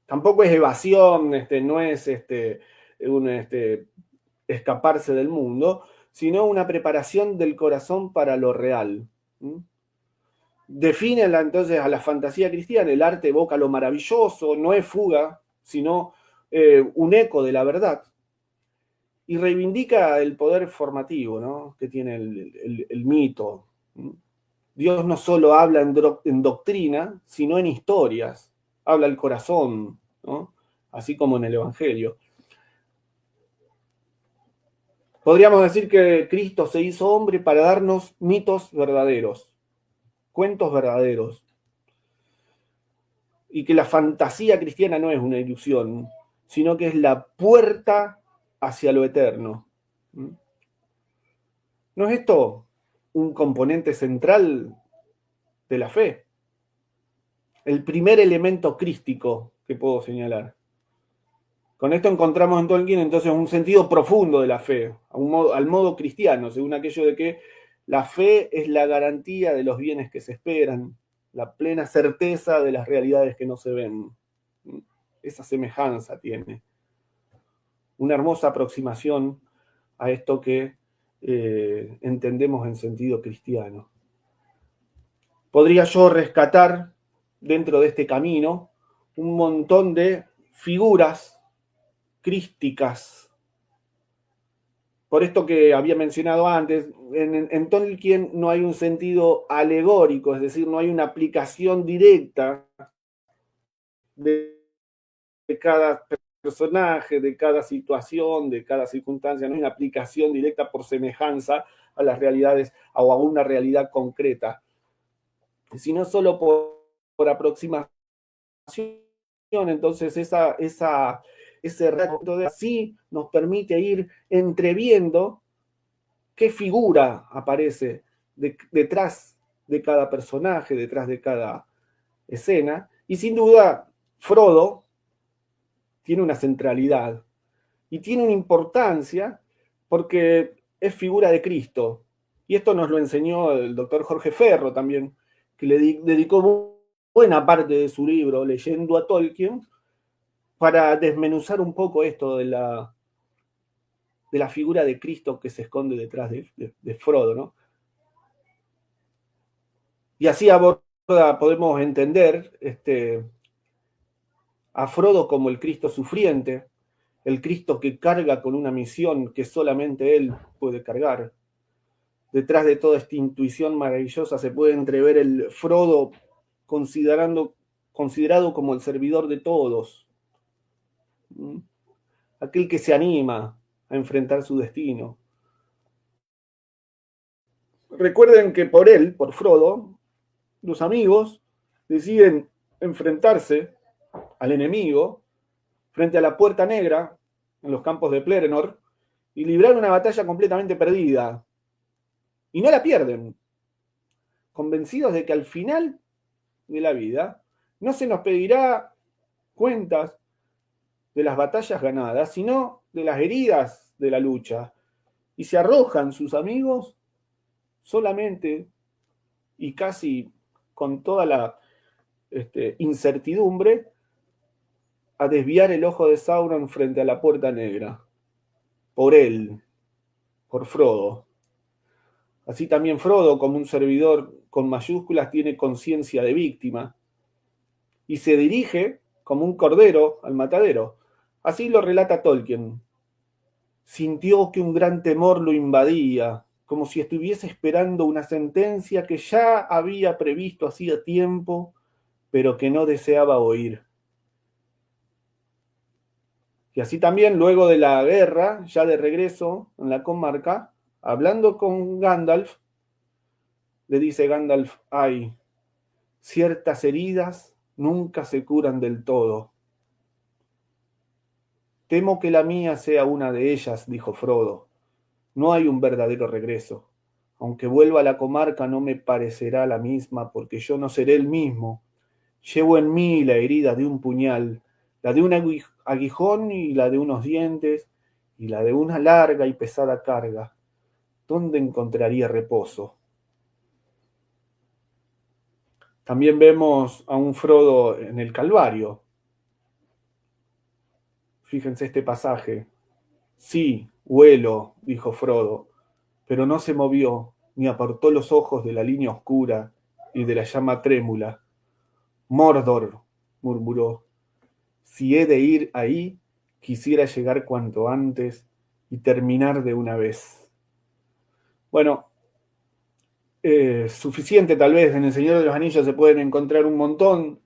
Tampoco es evasión, no es escaparse del mundo, sino una preparación del corazón para lo real. Define entonces a la fantasía cristiana, el arte evoca lo maravilloso, no es fuga, sino un eco de la verdad. Y reivindica el poder formativo, ¿no?, que tiene el mito. Dios no solo habla en doctrina, sino en historias. Habla el corazón, ¿no?, así como en el Evangelio. Podríamos decir que Cristo se hizo hombre para darnos mitos verdaderos, cuentos verdaderos. Y que la fantasía cristiana no es una ilusión, sino que es la puerta hacia lo eterno. ¿No es esto un componente central de la fe? El primer elemento crístico que puedo señalar. Con esto encontramos en Tolkien entonces un sentido profundo de la fe, al modo cristiano, según aquello de que la fe es la garantía de los bienes que se esperan, la plena certeza de las realidades que no se ven. Esa semejanza tiene. Una hermosa aproximación a esto que entendemos en sentido cristiano. Podría yo rescatar dentro de este camino un montón de figuras crísticas. Por esto que había mencionado antes, en Tolkien no hay un sentido alegórico, es decir, no hay una aplicación directa de cada personaje, de cada situación, de cada circunstancia, no hay una aplicación directa por semejanza a las realidades o a una realidad concreta, sino solo por aproximación. Entonces ese rato de así nos permite ir entreviendo qué figura aparece detrás de cada personaje, detrás de cada escena, y sin duda Frodo tiene una centralidad y tiene una importancia porque es figura de Cristo. Y esto nos lo enseñó el doctor Jorge Ferro también, que le dedicó buena parte de su libro leyendo a Tolkien para desmenuzar un poco esto de la figura de Cristo que se esconde detrás de Frodo, ¿no? Y así podemos entender a Frodo como el Cristo sufriente, el Cristo que carga con una misión que solamente él puede cargar. Detrás de toda esta intuición maravillosa se puede entrever el Frodo considerado como el servidor de todos, aquel que se anima a enfrentar su destino. Recuerden que por Frodo, los amigos deciden enfrentarse al enemigo frente a la Puerta Negra en los campos de Pelennor y librar una batalla completamente perdida. Y no la pierden, convencidos de que al final de la vida no se nos pedirá cuentas de las batallas ganadas, sino de las heridas de la lucha. Y se arrojan sus amigos solamente y casi con toda la incertidumbre a desviar el ojo de Sauron frente a la Puerta Negra. Por él, por Frodo. Así también Frodo, como un servidor con mayúsculas, tiene conciencia de víctima y se dirige como un cordero al matadero. Así lo relata Tolkien. Sintió que un gran temor lo invadía, como si estuviese esperando una sentencia que ya había previsto hacía tiempo, pero que no deseaba oír. Y así también, luego de la guerra, ya de regreso en la comarca, hablando con Gandalf, le dice Gandalf: ay, ciertas heridas nunca se curan del todo. Temo que la mía sea una de ellas, dijo Frodo. No hay un verdadero regreso. Aunque vuelva a la comarca no me parecerá la misma, porque yo no seré el mismo. Llevo en mí la herida de un puñal, la de un aguijón y la de unos dientes y la de una larga y pesada carga. ¿Dónde encontraría reposo? También vemos a un Frodo en el Calvario. Fíjense este pasaje. Sí, huelo, dijo Frodo, pero no se movió ni apartó los ojos de la línea oscura y de la llama trémula. Mordor, murmuró, si he de ir ahí, quisiera llegar cuanto antes y terminar de una vez. Bueno, suficiente tal vez, en El Señor de los Anillos se pueden encontrar un montón,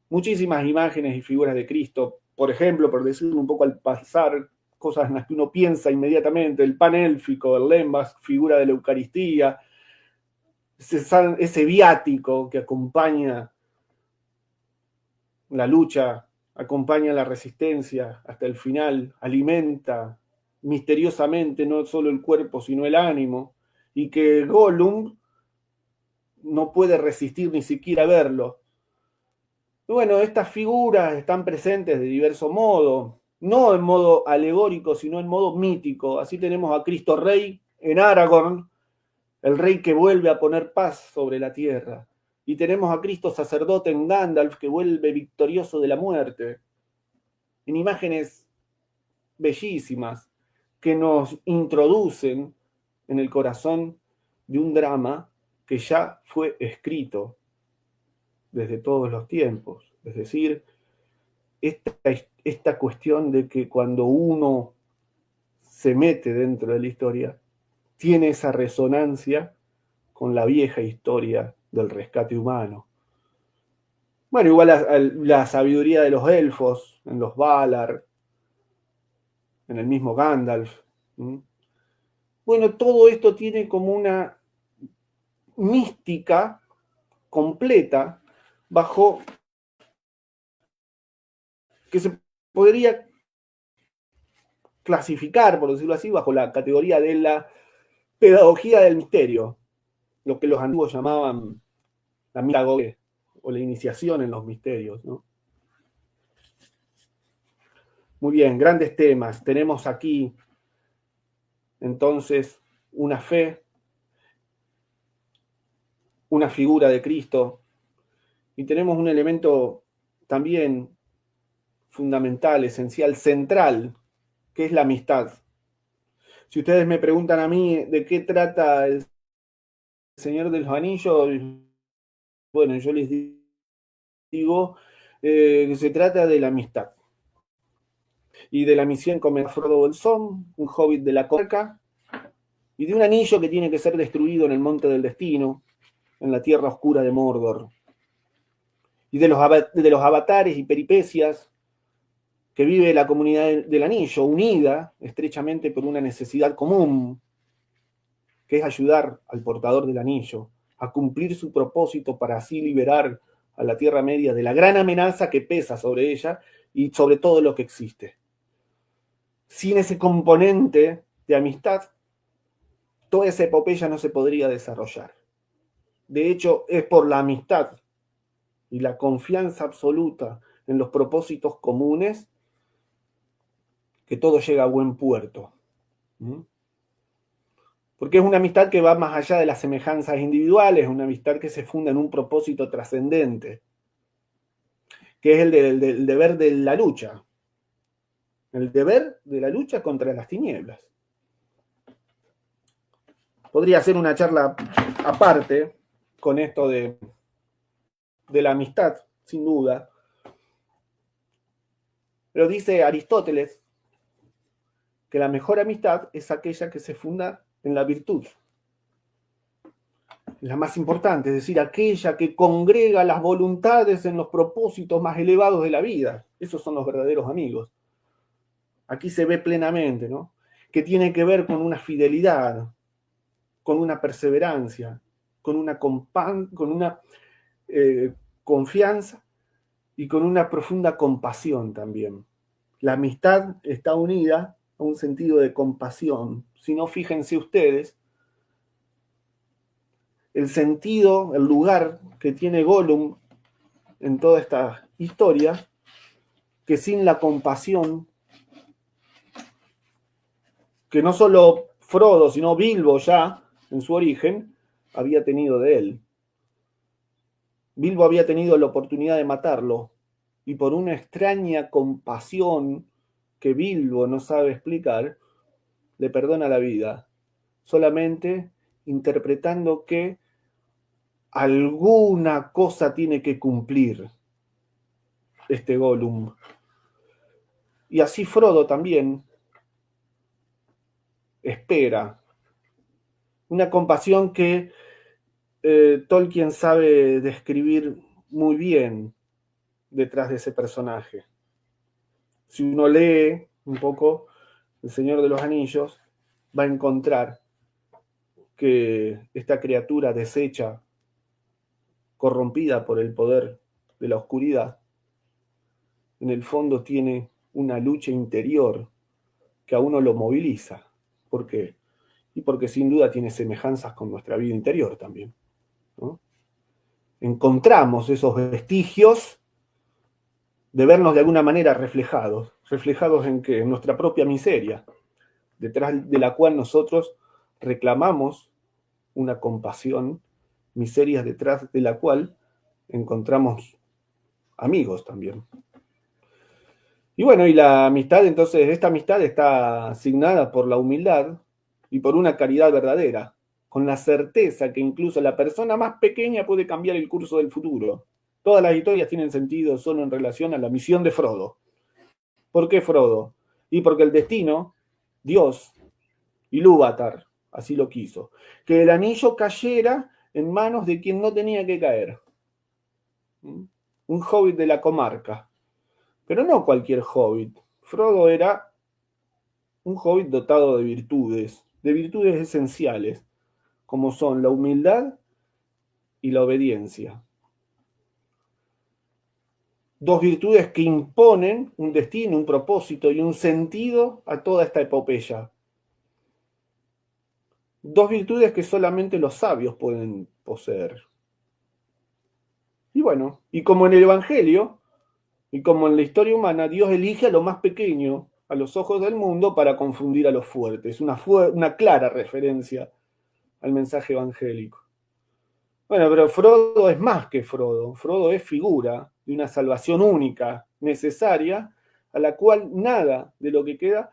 muchísimas imágenes y figuras de Cristo, por ejemplo, por decirlo un poco al pasar, cosas en las que uno piensa inmediatamente, el pan élfico, el lembas, figura de la Eucaristía, ese viático que acompaña la lucha, acompaña la resistencia hasta el final, alimenta misteriosamente no solo el cuerpo, sino el ánimo, y que Gollum no puede resistir ni siquiera verlo. Bueno, estas figuras están presentes de diverso modo, no en modo alegórico, sino en modo mítico. Así tenemos a Cristo Rey en Aragorn, el rey que vuelve a poner paz sobre la tierra. Y tenemos a Cristo sacerdote en Gandalf, que vuelve victorioso de la muerte. En imágenes bellísimas que nos introducen en el corazón de un drama que ya fue escrito desde todos los tiempos. Es decir, esta cuestión de que cuando uno se mete dentro de la historia, tiene esa resonancia con la vieja historia del rescate humano. Bueno, igual la sabiduría de los elfos, en los Valar, en el mismo Gandalf. Bueno, todo esto tiene como una mística completa bajo que se podría clasificar, por decirlo así, bajo la categoría de la pedagogía del misterio, lo que los antiguos llamaban la mitagoge o la iniciación en los misterios, ¿no? Muy bien, grandes temas. Tenemos aquí entonces una fe, una figura de Cristo, y tenemos un elemento también fundamental, esencial, central, que es la amistad. Si ustedes me preguntan a mí de qué trata el Señor de los Anillos, bueno, yo les digo que se trata de la amistad y de la misión con Frodo Bolsón, un hobbit de la Corca, y de un anillo que tiene que ser destruido en el Monte del Destino, en la tierra oscura de Mordor, y de los avatares y peripecias que vive la comunidad del anillo, unida estrechamente por una necesidad común, que es ayudar al portador del anillo a cumplir su propósito para así liberar a la Tierra Media de la gran amenaza que pesa sobre ella y sobre todo lo que existe. Sin ese componente de amistad, toda esa epopeya no se podría desarrollar. De hecho, es por la amistad y la confianza absoluta en los propósitos comunes que todo llega a buen puerto. Porque es una amistad que va más allá de las semejanzas individuales, una amistad que se funda en un propósito trascendente, que es el deber de la lucha, el deber de la lucha contra las tinieblas. Podría ser una charla aparte con esto de la amistad, sin duda, pero dice Aristóteles que la mejor amistad es aquella que se funda en la virtud, la más importante, es decir, aquella que congrega las voluntades en los propósitos más elevados de la vida. Esos son los verdaderos amigos. Aquí se ve plenamente, ¿no? Que tiene que ver con una fidelidad, con una perseverancia, con una confianza y con una profunda compasión también. La amistad está unida a un sentido de compasión. Si no, fíjense ustedes, el sentido, el lugar que tiene Gollum en toda esta historia, que sin la compasión que no solo Frodo, sino Bilbo ya, en su origen, había tenido de él. Bilbo había tenido la oportunidad de matarlo, y por una extraña compasión que Bilbo no sabe explicar, le perdona la vida, solamente interpretando que alguna cosa tiene que cumplir este Gollum. Y así Frodo también espera. Una compasión que Tolkien sabe describir muy bien detrás de ese personaje. Si uno lee un poco El Señor de los Anillos, va a encontrar que esta criatura deshecha, corrompida por el poder de la oscuridad, en el fondo tiene una lucha interior que a uno lo moviliza. ¿Por qué? Y porque sin duda tiene semejanzas con nuestra vida interior también, ¿no? Encontramos esos vestigios de vernos de alguna manera reflejados. ¿Reflejados en qué? En nuestra propia miseria, detrás de la cual nosotros reclamamos una compasión, miserias detrás de la cual encontramos amigos también. Y bueno, y la amistad, entonces, esta amistad está asignada por la humildad y por una caridad verdadera, con la certeza que incluso la persona más pequeña puede cambiar el curso del futuro. Todas las historias tienen sentido solo en relación a la misión de Frodo. ¿Por qué Frodo? Y porque el destino, Dios, Ilúvatar, así lo quiso. Que el anillo cayera en manos de quien no tenía que caer. Un hobbit de la comarca. Pero no cualquier hobbit. Frodo era un hobbit dotado de virtudes esenciales, como son la humildad y la obediencia. Dos virtudes que imponen un destino, un propósito y un sentido a toda esta epopeya. Dos virtudes que solamente los sabios pueden poseer. Y bueno, y como en el Evangelio, y como en la historia humana, Dios elige a lo más pequeño, a los ojos del mundo, para confundir a los fuertes. Una clara referencia al mensaje evangélico. Bueno, pero Frodo es más que Frodo. Frodo es figura de una salvación única, necesaria, a la cual nada de lo que queda,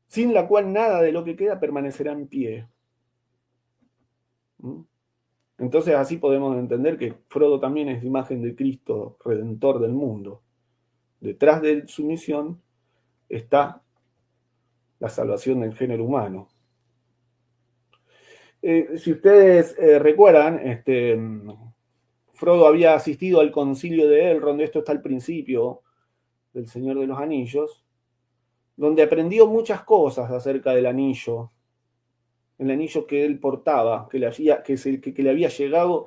sin la cual nada de lo que queda permanecerá en pie. Entonces así podemos entender que Frodo también es imagen de Cristo, redentor del mundo. Detrás de su misión está la salvación del género humano. Si ustedes recuerdan, Frodo había asistido al concilio de Elrond, esto está al principio del Señor de los Anillos, donde aprendió muchas cosas acerca del anillo, el anillo que él portaba, que le había llegado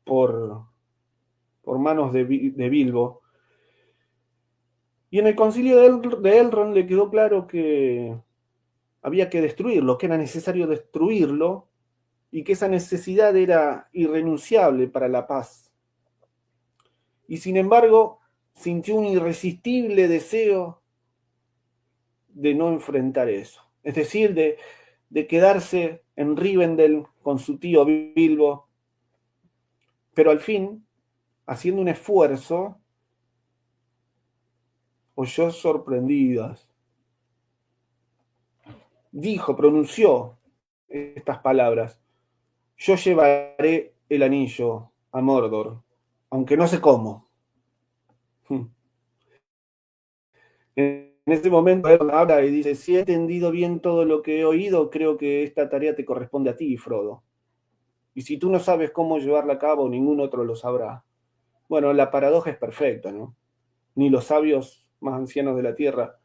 por manos de Bilbo. Y en el concilio de Elrond le quedó claro que había que destruirlo, que era necesario destruirlo, y que esa necesidad era irrenunciable para la paz. Y sin embargo, sintió un irresistible deseo de no enfrentar eso. Es decir, de quedarse en Rivendell con su tío Bilbo, pero al fin, haciendo un esfuerzo, oyó sorprendidas. Pronunció estas palabras: yo llevaré el anillo a Mordor, aunque no sé cómo. En ese momento él habla y dice: si he entendido bien todo lo que he oído, creo que esta tarea te corresponde a ti, Frodo. Y si tú no sabes cómo llevarla a cabo, ningún otro lo sabrá. Bueno, la paradoja es perfecta, ¿no? Ni los sabios más ancianos de la tierra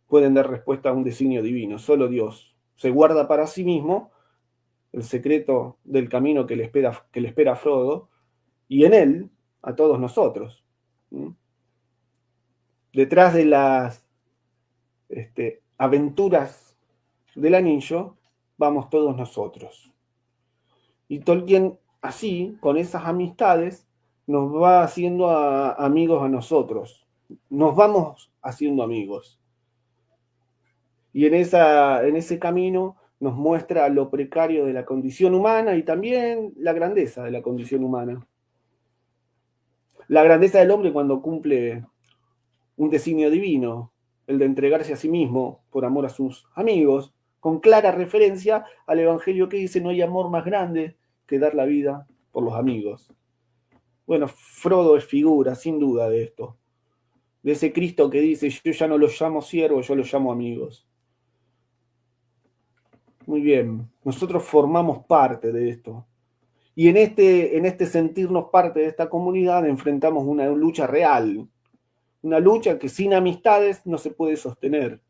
pueden dar respuesta a un designio divino. Solo Dios se guarda para sí mismo el secreto del camino que le espera a Frodo, y en él a todos nosotros. Detrás de las aventuras del anillo vamos todos nosotros. Y Tolkien, así, con esas amistades, nos va haciendo amigos a nosotros. Nos vamos haciendo amigos. Y en ese camino nos muestra lo precario de la condición humana y también la grandeza de la condición humana. La grandeza del hombre cuando cumple un designio divino, el de entregarse a sí mismo por amor a sus amigos, con clara referencia al Evangelio que dice: no hay amor más grande que dar la vida por los amigos. Bueno, Frodo es figura, sin duda, de esto. De ese Cristo que dice: yo ya no los llamo siervos, yo los llamo amigos. Muy bien, nosotros formamos parte de esto. Y en este sentirnos parte de esta comunidad enfrentamos una lucha real, una lucha que sin amistades no se puede sostener.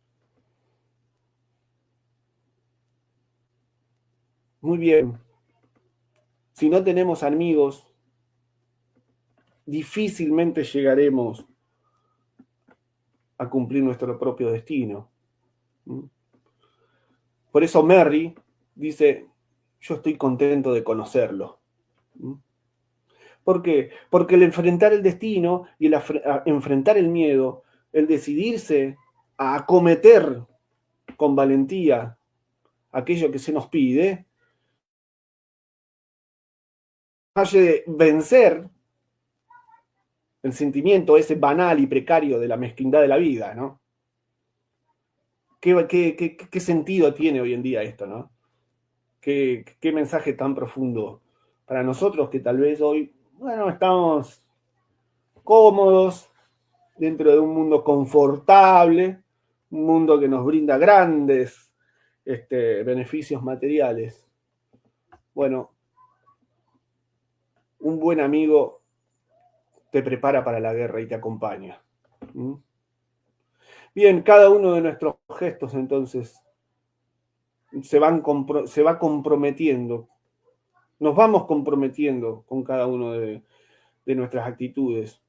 Muy bien, si no tenemos amigos, difícilmente llegaremos a cumplir nuestro propio destino. Por eso Merry dice: yo estoy contento de conocerlo. ¿Por qué? Porque el enfrentar el destino y el enfrentar el miedo, el decidirse a acometer con valentía aquello que se nos pide, hace de vencer el sentimiento ese banal y precario de la mezquindad de la vida, ¿no? ¿Qué sentido tiene hoy en día esto, no? ¿Qué mensaje tan profundo para nosotros que tal vez hoy, bueno, estamos cómodos dentro de un mundo confortable, un mundo que nos brinda grandes beneficios materiales? Bueno, un buen amigo te prepara para la guerra y te acompaña. Bien, cada uno de nuestros gestos entonces se va comprometiendo. Nos vamos comprometiendo con cada uno de nuestras actitudes.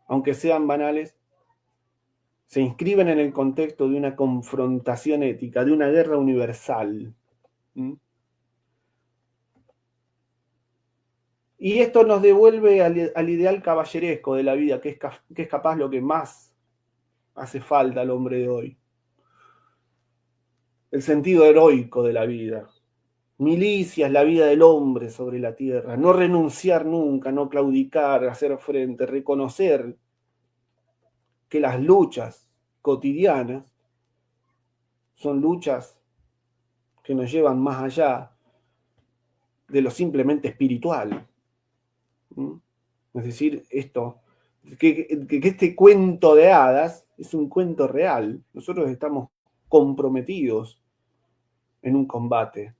Aunque sean banales, se inscriben en el contexto de una confrontación ética, de una guerra universal. Y esto nos devuelve al ideal caballeresco de la vida, que es capaz lo que más hace falta al hombre de hoy. El sentido heroico de la vida. Milicia es la vida del hombre sobre la tierra. No renunciar nunca, no claudicar, hacer frente, reconocer que las luchas cotidianas son luchas que nos llevan más allá de lo simplemente espiritual. Es decir, que este cuento de hadas es un cuento real. Nosotros estamos comprometidos en un combate.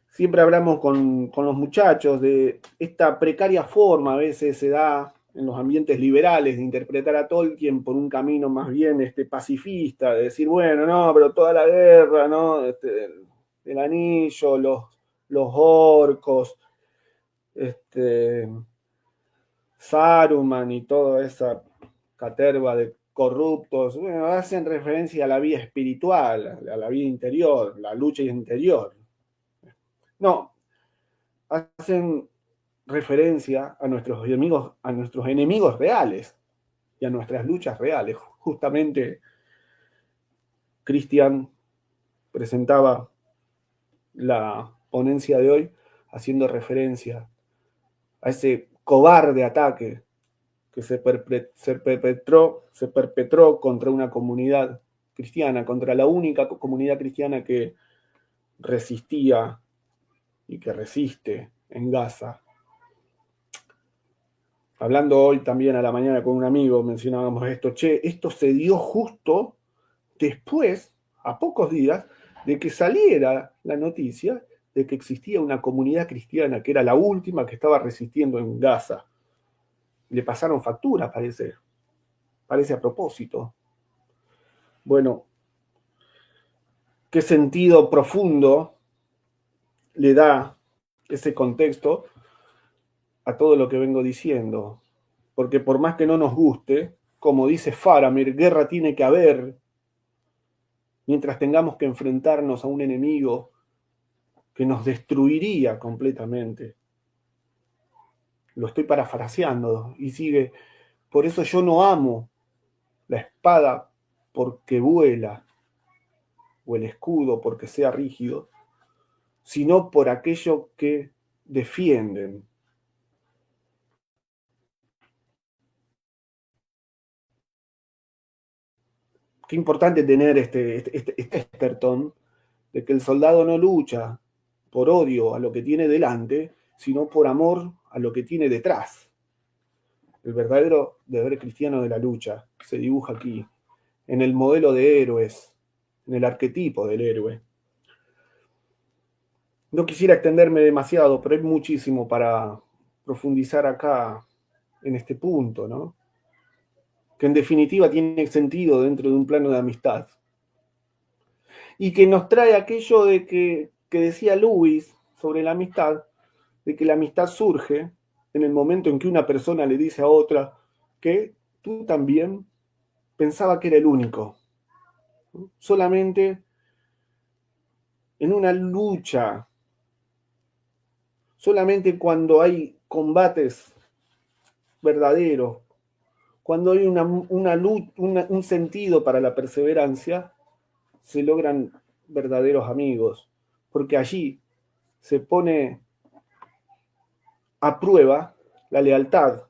Siempre hablamos con los muchachos de esta precaria forma, a veces se da en los ambientes liberales, de interpretar a Tolkien por un camino más bien pacifista, de decir, bueno, no, pero toda la guerra, ¿no? El anillo, los orcos, Saruman y toda esa caterva de corruptos, bueno, hacen referencia a la vida espiritual, a la vida interior, la lucha interior. No, hacen referencia a nuestros enemigos reales y a nuestras luchas reales. Justamente Cristian presentaba la ponencia de hoy haciendo referencia a ese cobarde ataque que se perpetró contra una comunidad cristiana, contra la única comunidad cristiana que resistía y que resiste en Gaza. Hablando hoy también a la mañana con un amigo, mencionábamos esto: esto se dio justo después, a pocos días, de que saliera la noticia de que existía una comunidad cristiana que era la última que estaba resistiendo en Gaza. Le pasaron factura, parece a propósito. Bueno, ¿qué sentido profundo le da ese contexto a todo lo que vengo diciendo? Porque por más que no nos guste, como dice Faramir, guerra tiene que haber mientras tengamos que enfrentarnos a un enemigo que nos destruiría completamente. lo estoy parafraseando, y sigue: por eso yo no amo la espada porque vuela, o el escudo porque sea rígido, sino por aquello que defienden. Qué importante tener este Chesterton, de que el soldado no lucha por odio a lo que tiene delante, sino por amor a lo que tiene detrás. El verdadero deber cristiano de la lucha se dibuja aquí, en el modelo de héroes, en el arquetipo del héroe. No quisiera extenderme demasiado, pero hay muchísimo para profundizar acá en este punto, ¿no? Que en definitiva tiene sentido dentro de un plano de amistad. Y que nos trae aquello de que decía Lewis sobre la amistad, de que la amistad surge en el momento en que una persona le dice a otra que tú también pensaba que era el único. Solamente en una lucha, solamente cuando hay combates verdaderos, cuando hay un sentido para la perseverancia, se logran verdaderos amigos, porque allí se pone a prueba la lealtad.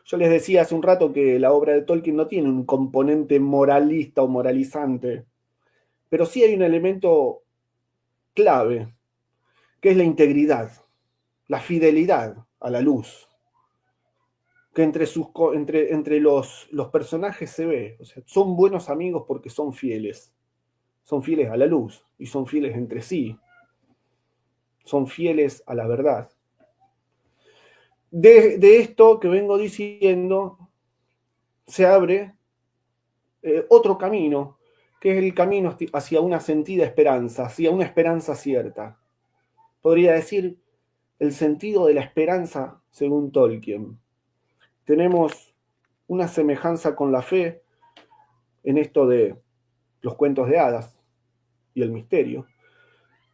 Yo les decía hace un rato que la obra de Tolkien no tiene un componente moralista o moralizante, pero sí hay un elemento clave, que es la integridad, la fidelidad a la luz, que entre los personajes se ve. O sea, son buenos amigos porque son fieles a la luz y son fieles entre sí, son fieles a la verdad. De esto que vengo diciendo se abre otro camino, que es el camino hacia una sentida esperanza, hacia una esperanza cierta. Podría decir el sentido de la esperanza según Tolkien. Tenemos una semejanza con la fe en esto de los cuentos de hadas y el misterio.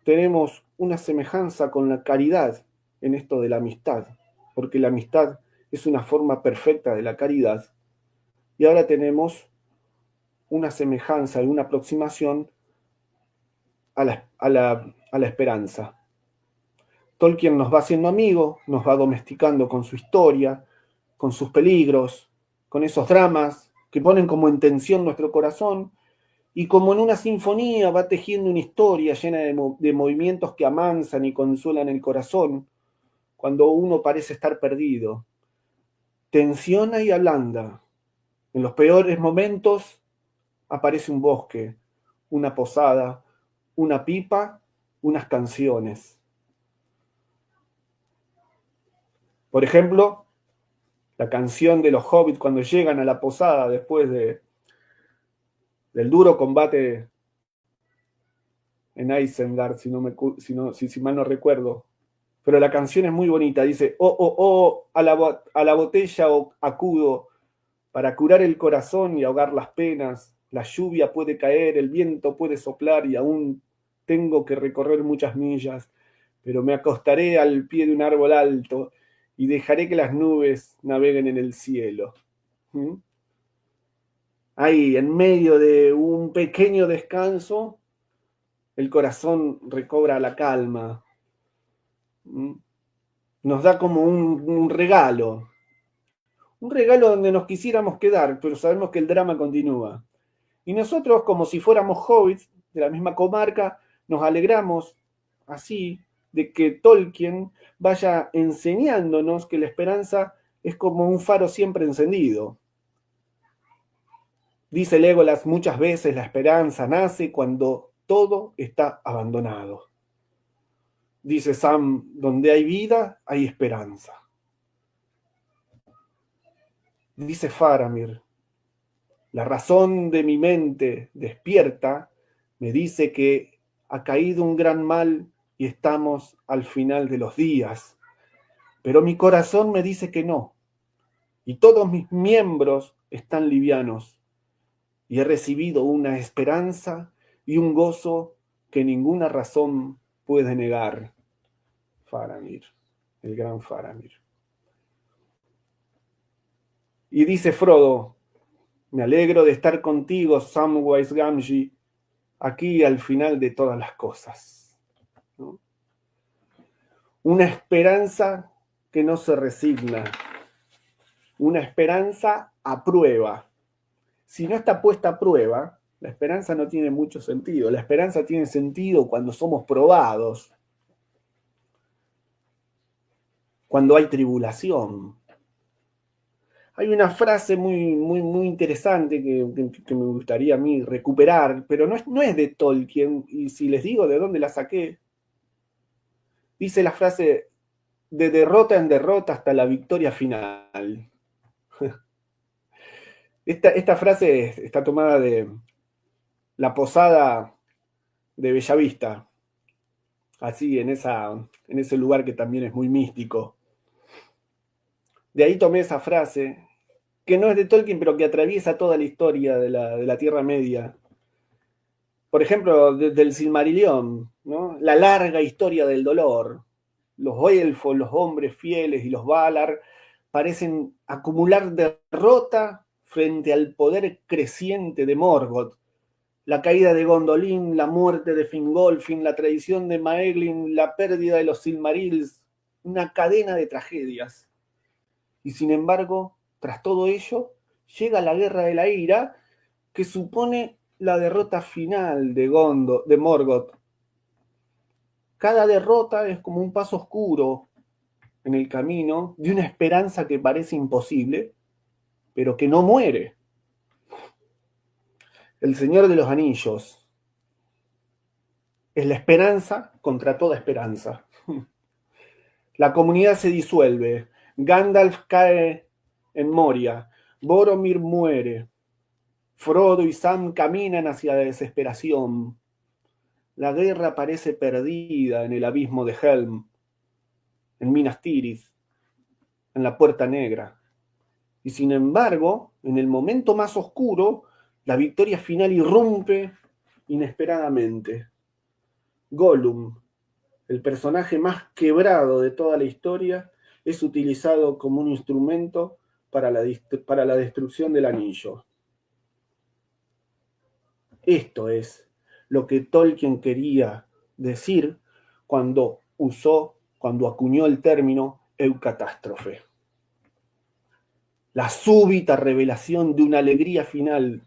Tenemos una semejanza con la caridad en esto de la amistad, porque la amistad es una forma perfecta de la caridad. Y ahora tenemos una semejanza y una aproximación a la esperanza. Tolkien nos va haciendo amigos, nos va domesticando con su historia, con sus peligros, con esos dramas que ponen como en tensión nuestro corazón, y como en una sinfonía va tejiendo una historia llena de movimientos que amansan y consuelan el corazón cuando uno parece estar perdido. Tensiona y ablanda. En los peores momentos aparece un bosque, una posada, una pipa, unas canciones. Por ejemplo, la canción de los hobbits cuando llegan a la posada después del duro combate en Isengard, si mal no recuerdo. Pero la canción es muy bonita, dice: oh, oh, oh, a la botella acudo para curar el corazón y ahogar las penas. La lluvia puede caer, el viento puede soplar y aún tengo que recorrer muchas millas, pero me acostaré al pie de un árbol alto y dejaré que las nubes naveguen en el cielo. ¿Mm? Ahí, en medio de un pequeño descanso, el corazón recobra la calma. ¿Mm? Nos da como un regalo donde nos quisiéramos quedar, pero sabemos que el drama continúa. Y nosotros, como si fuéramos hobbits de la misma comarca, nos alegramos así de que Tolkien vaya enseñándonos que la esperanza es como un faro siempre encendido. Dice Legolas muchas veces: la esperanza nace cuando todo está abandonado. Dice Sam: donde hay vida, hay esperanza. Dice Faramir: la razón de mi mente despierta me dice que ha caído un gran mal y estamos al final de los días. Pero mi corazón me dice que no, y todos mis miembros están livianos, y he recibido una esperanza y un gozo que ninguna razón puede negar. Faramir, el gran Faramir. Y dice Frodo, me alegro de estar contigo, Samwise Gamgee, aquí al final de todas las cosas, ¿no? Una esperanza que no se resigna, una esperanza a prueba. Si no está puesta a prueba, la esperanza no tiene mucho sentido. La esperanza tiene sentido cuando somos probados, cuando hay tribulación. Hay una frase muy interesante que me gustaría a mí recuperar, pero no es de Tolkien, y si les digo de dónde la saqué, dice la frase, de derrota en derrota hasta la victoria final. Esta frase está tomada de La Posada de Bellavista, así en ese lugar que también es muy místico. De ahí tomé esa frase, que no es de Tolkien, pero que atraviesa toda la historia de la Tierra Media. Por ejemplo, desde el Silmarillion, ¿no? La larga historia del dolor. Los elfos, los hombres fieles y los Valar parecen acumular derrota frente al poder creciente de Morgoth. La caída de Gondolin, la muerte de Fingolfin, la traición de Maeglin, la pérdida de los Silmarils, una cadena de tragedias. Y sin embargo, tras todo ello, llega la Guerra de la Ira, que supone la derrota final de Morgoth. Cada derrota es como un paso oscuro en el camino de una esperanza que parece imposible, pero que no muere. El Señor de los Anillos es la esperanza contra toda esperanza. La comunidad se disuelve, Gandalf cae en Moria, Boromir muere, Frodo y Sam caminan hacia la desesperación. La guerra parece perdida en el abismo de Helm, en Minas Tirith, en la Puerta Negra. Y sin embargo, en el momento más oscuro, la victoria final irrumpe inesperadamente. Gollum, el personaje más quebrado de toda la historia, es utilizado como un instrumento para la destrucción del anillo. Esto es lo que Tolkien quería decir cuando acuñó el término eucatástrofe. La súbita revelación de una alegría final,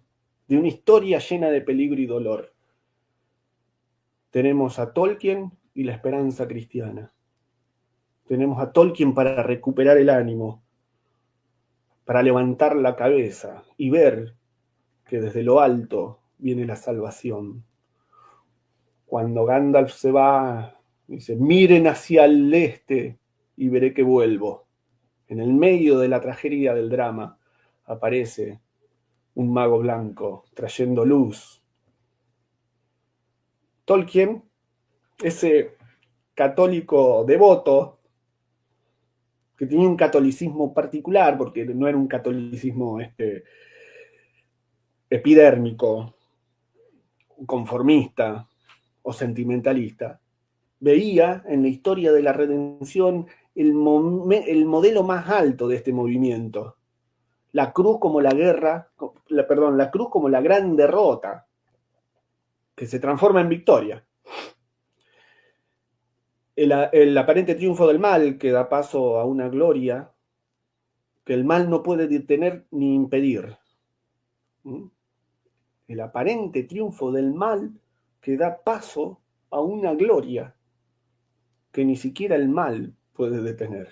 de una historia llena de peligro y dolor. Tenemos a Tolkien y la esperanza cristiana. Tenemos a Tolkien para recuperar el ánimo, para levantar la cabeza y ver que desde lo alto viene la salvación. Cuando Gandalf se va, dice, miren hacia el este y veré que vuelvo. En el medio de la tragedia del drama aparece un mago blanco trayendo luz. Tolkien, ese católico devoto, que tenía un catolicismo particular, porque no era un catolicismo epidérmico, conformista o sentimentalista, veía en la historia de la redención el modelo más alto de este movimiento. La cruz como la cruz como la gran derrota, que se transforma en victoria. El aparente triunfo del mal que da paso a una gloria que el mal no puede detener ni impedir. El aparente triunfo del mal que da paso a una gloria que ni siquiera el mal puede detener.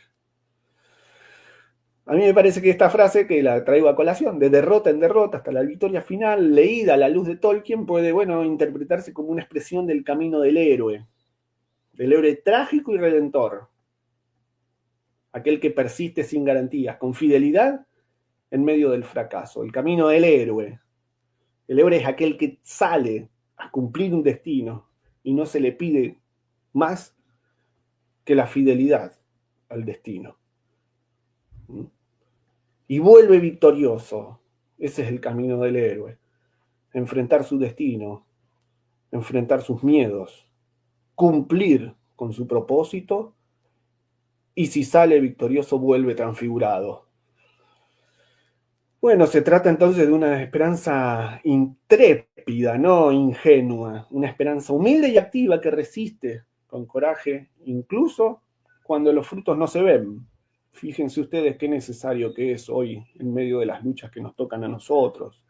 A mí me parece que esta frase, que la traigo a colación, de derrota en derrota hasta la victoria final, leída a la luz de Tolkien, puede, interpretarse como una expresión del camino del héroe trágico y redentor, aquel que persiste sin garantías, con fidelidad en medio del fracaso, el camino del héroe. El héroe es aquel que sale a cumplir un destino y no se le pide más que la fidelidad al destino. Y vuelve victorioso. Ese es el camino del héroe. Enfrentar su destino, enfrentar sus miedos, cumplir con su propósito, y si sale victorioso vuelve transfigurado. Bueno, se trata entonces de una esperanza intrépida, no ingenua, una esperanza humilde y activa que resiste con coraje, incluso cuando los frutos no se ven. Fíjense ustedes qué necesario que es hoy en medio de las luchas que nos tocan a nosotros,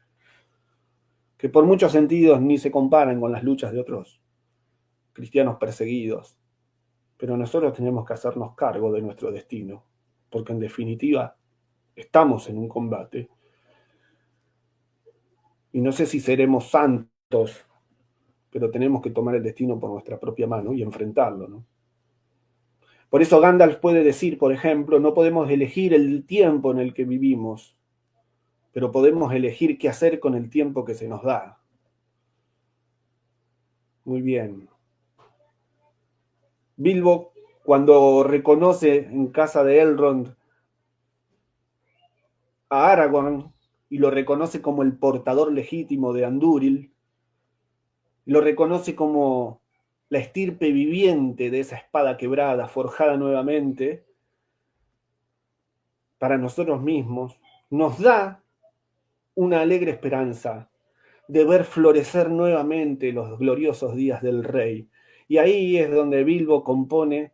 que por muchos sentidos ni se comparan con las luchas de otros cristianos perseguidos. Pero nosotros tenemos que hacernos cargo de nuestro destino, porque en definitiva estamos en un combate. Y no sé si seremos santos, pero tenemos que tomar el destino por nuestra propia mano y enfrentarlo, ¿no? Por eso Gandalf puede decir, por ejemplo, no podemos elegir el tiempo en el que vivimos, pero podemos elegir qué hacer con el tiempo que se nos da. Muy bien. Bilbo, cuando reconoce en casa de Elrond a Aragorn y lo reconoce como el portador legítimo de Andúril, lo reconoce como la estirpe viviente de esa espada quebrada, forjada nuevamente para nosotros mismos, nos da una alegre esperanza de ver florecer nuevamente los gloriosos días del rey. Y ahí es donde Bilbo compone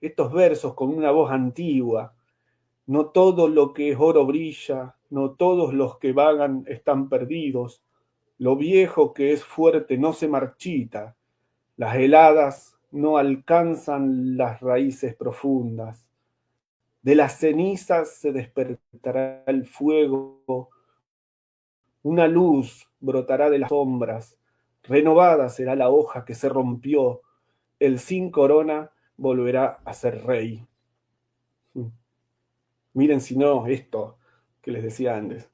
estos versos con una voz antigua. No todo lo que es oro brilla, no todos los que vagan están perdidos. Lo viejo que es fuerte no se marchita, las heladas no alcanzan las raíces profundas. De las cenizas se despertará el fuego, una luz brotará de las sombras, renovada será la hoja que se rompió, el sin corona volverá a ser rey. Miren si no esto que les decía antes,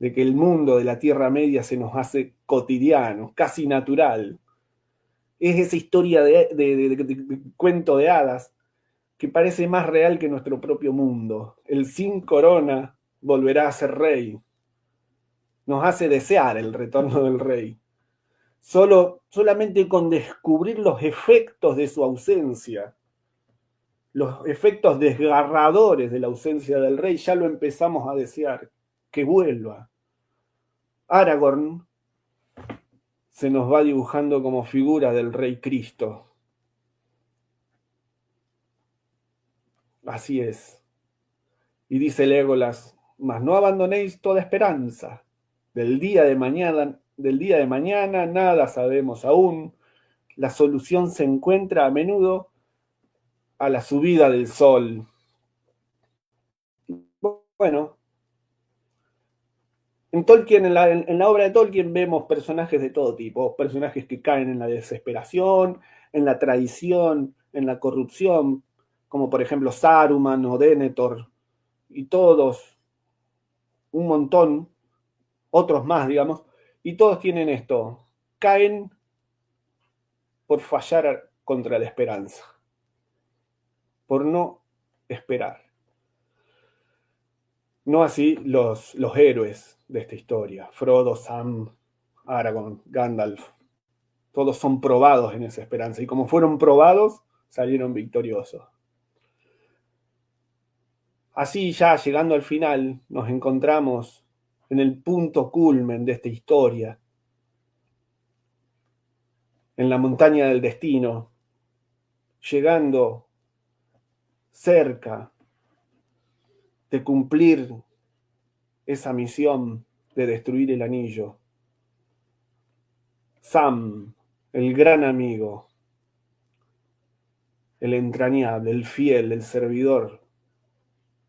de que el mundo de la Tierra Media se nos hace cotidiano, casi natural. Es esa historia de cuento de hadas que parece más real que nuestro propio mundo. El sin corona volverá a ser rey. Nos hace desear el retorno del rey. Solamente con descubrir los efectos de su ausencia, los efectos desgarradores de la ausencia del rey, ya lo empezamos a desear, que vuelva. Aragorn se nos va dibujando como figura del rey Cristo. Así es. Y dice Legolas, mas no abandonéis toda esperanza. Del día de mañana nada sabemos aún. La solución se encuentra a menudo a la subida del sol. Bueno, en Tolkien, en la obra de Tolkien vemos personajes de todo tipo, personajes que caen en la desesperación, en la traición, en la corrupción, como por ejemplo Saruman o Denethor, y todos, un montón, otros más, digamos, y todos tienen esto, caen por fallar contra la esperanza, por no esperar. No así los héroes de esta historia, Frodo, Sam, Aragorn, Gandalf, todos son probados en esa esperanza, y como fueron probados, salieron victoriosos. Así ya llegando al final, nos encontramos en el punto culmen de esta historia, en la montaña del destino, llegando cerca de cumplir esa misión de destruir el anillo. Sam, el gran amigo, el entrañable, el fiel, el servidor,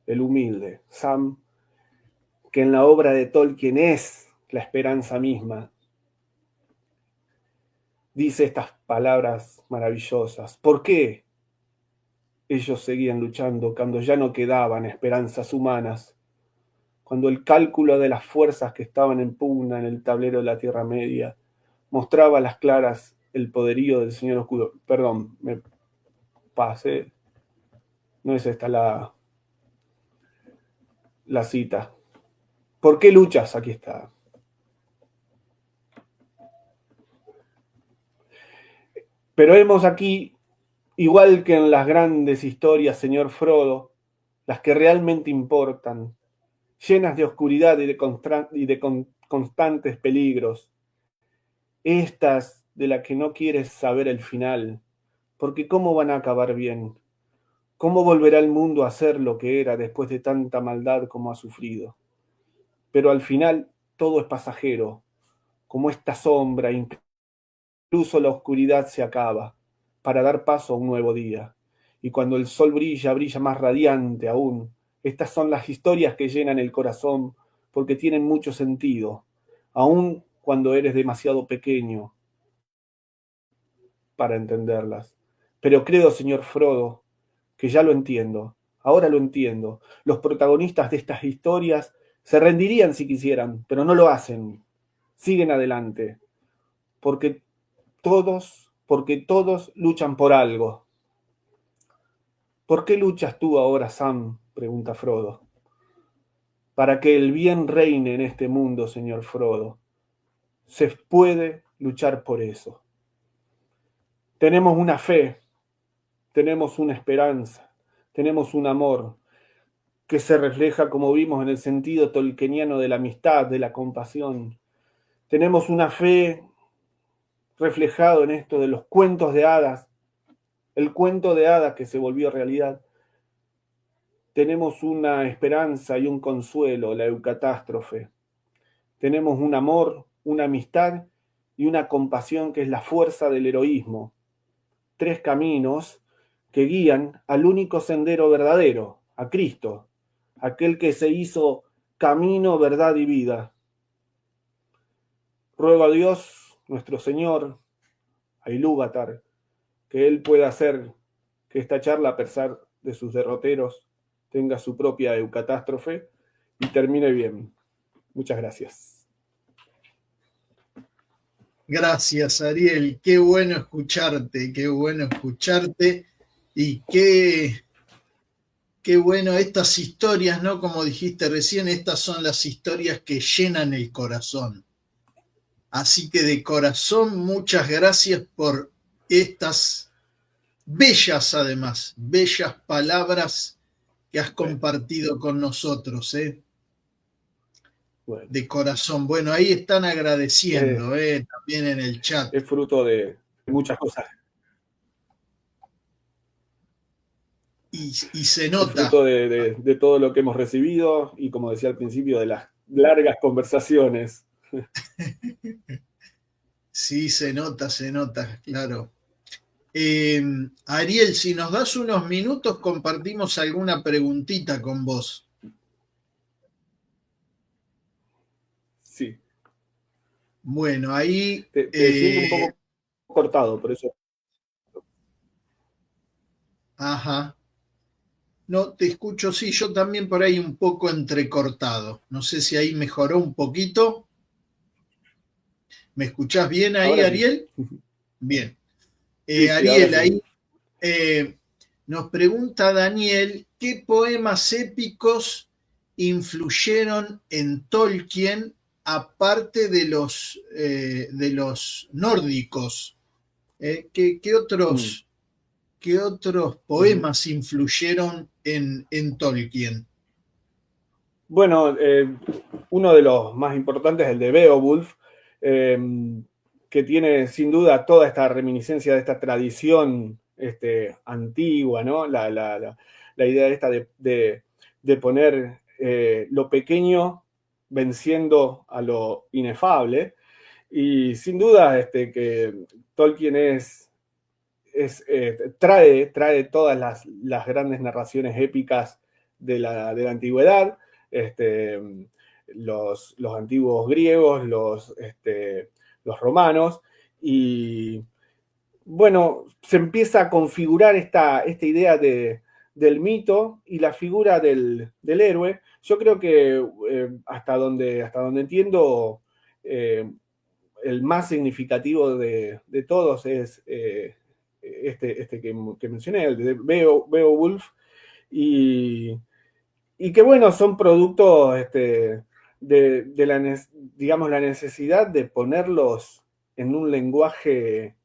el humilde. Sam, que en la obra de Tolkien es la esperanza misma, dice estas palabras maravillosas. ¿Por qué ellos seguían luchando cuando ya no quedaban esperanzas humanas? Cuando el cálculo de las fuerzas que estaban en pugna en el tablero de la Tierra Media mostraba a las claras el poderío del Señor Oscuro. Perdón, me pasé. No es esta la cita. ¿Por qué luchas? Aquí está. Pero vemos aquí, igual que en las grandes historias, señor Frodo, las que realmente importan, llenas de oscuridad y de constantes peligros, estas de las que no quieres saber el final, porque ¿cómo van a acabar bien? ¿Cómo volverá el mundo a ser lo que era después de tanta maldad como ha sufrido? Pero al final todo es pasajero, como esta sombra, incluso la oscuridad se acaba, para dar paso a un nuevo día. Y cuando el sol brilla, brilla más radiante aún. Estas son las historias que llenan el corazón, porque tienen mucho sentido, aun cuando eres demasiado pequeño para entenderlas. Pero creo, señor Frodo, que ya lo entiendo. Ahora lo entiendo. Los protagonistas de estas historias se rendirían si quisieran, pero no lo hacen. Siguen adelante, porque todos luchan por algo. ¿Por qué luchas tú ahora, Sam?, pregunta Frodo. Para que el bien reine en este mundo, señor Frodo. Se puede luchar por eso. Tenemos una fe, tenemos una esperanza, tenemos un amor que se refleja, como vimos, en el sentido tolkieniano de la amistad, de la compasión. Tenemos una fe reflejado en esto de los cuentos de hadas, el cuento de hadas que se volvió realidad. Tenemos una esperanza y un consuelo, la eucatástrofe. Tenemos un amor, una amistad y una compasión que es la fuerza del heroísmo. 3 caminos que guían al único sendero verdadero, a Cristo, aquel que se hizo camino, verdad y vida. Ruego a Dios, nuestro Señor, a Ilúvatar, que Él pueda hacer que esta charla, a pesar de sus derroteros, tenga su propia eucatástrofe y termine bien. Muchas gracias. Gracias, Ariel. Qué bueno escucharte, qué bueno escucharte. Y qué bueno estas historias, ¿no? Como dijiste recién, estas son las historias que llenan el corazón. Así que de corazón, muchas gracias por estas bellas, además, bellas palabras que has compartido con nosotros, ¿eh? Bueno, de corazón. Bueno, ahí están agradeciendo, también en el chat. es fruto de muchas cosas. Y se Es nota. fruto de todo lo que hemos recibido y, como decía al principio, de las largas conversaciones. Sí, se nota, claro. Ariel, si nos das unos minutos, compartimos alguna preguntita con vos. Sí. Bueno, ahí... Te siento un poco cortado, por eso. Ajá. No, te escucho, sí, yo también por ahí un poco entrecortado. No sé si ahí mejoró un poquito. ¿Me escuchás bien ahí, Ahora sí. Ariel? Bien. Sí, ahora Ariel, sí. ahí nos pregunta Daniel, ¿qué poemas épicos influyeron en Tolkien aparte de los nórdicos? ¿Qué otros, qué otros poemas influyeron en Tolkien? Bueno, uno de los más importantes es el de Beowulf, que tiene sin duda toda esta reminiscencia de esta tradición antigua, ¿no? La idea esta de poner lo pequeño venciendo a lo inefable. Y sin duda que Tolkien trae todas las grandes narraciones épicas de la antigüedad, los antiguos griegos, los romanos, y bueno, se empieza a configurar esta idea del mito y la figura del héroe. Yo creo que hasta donde entiendo, el más significativo de todos es que mencioné, el de Beowulf, y que bueno, son productos de digamos, la necesidad de ponerlos en un lenguaje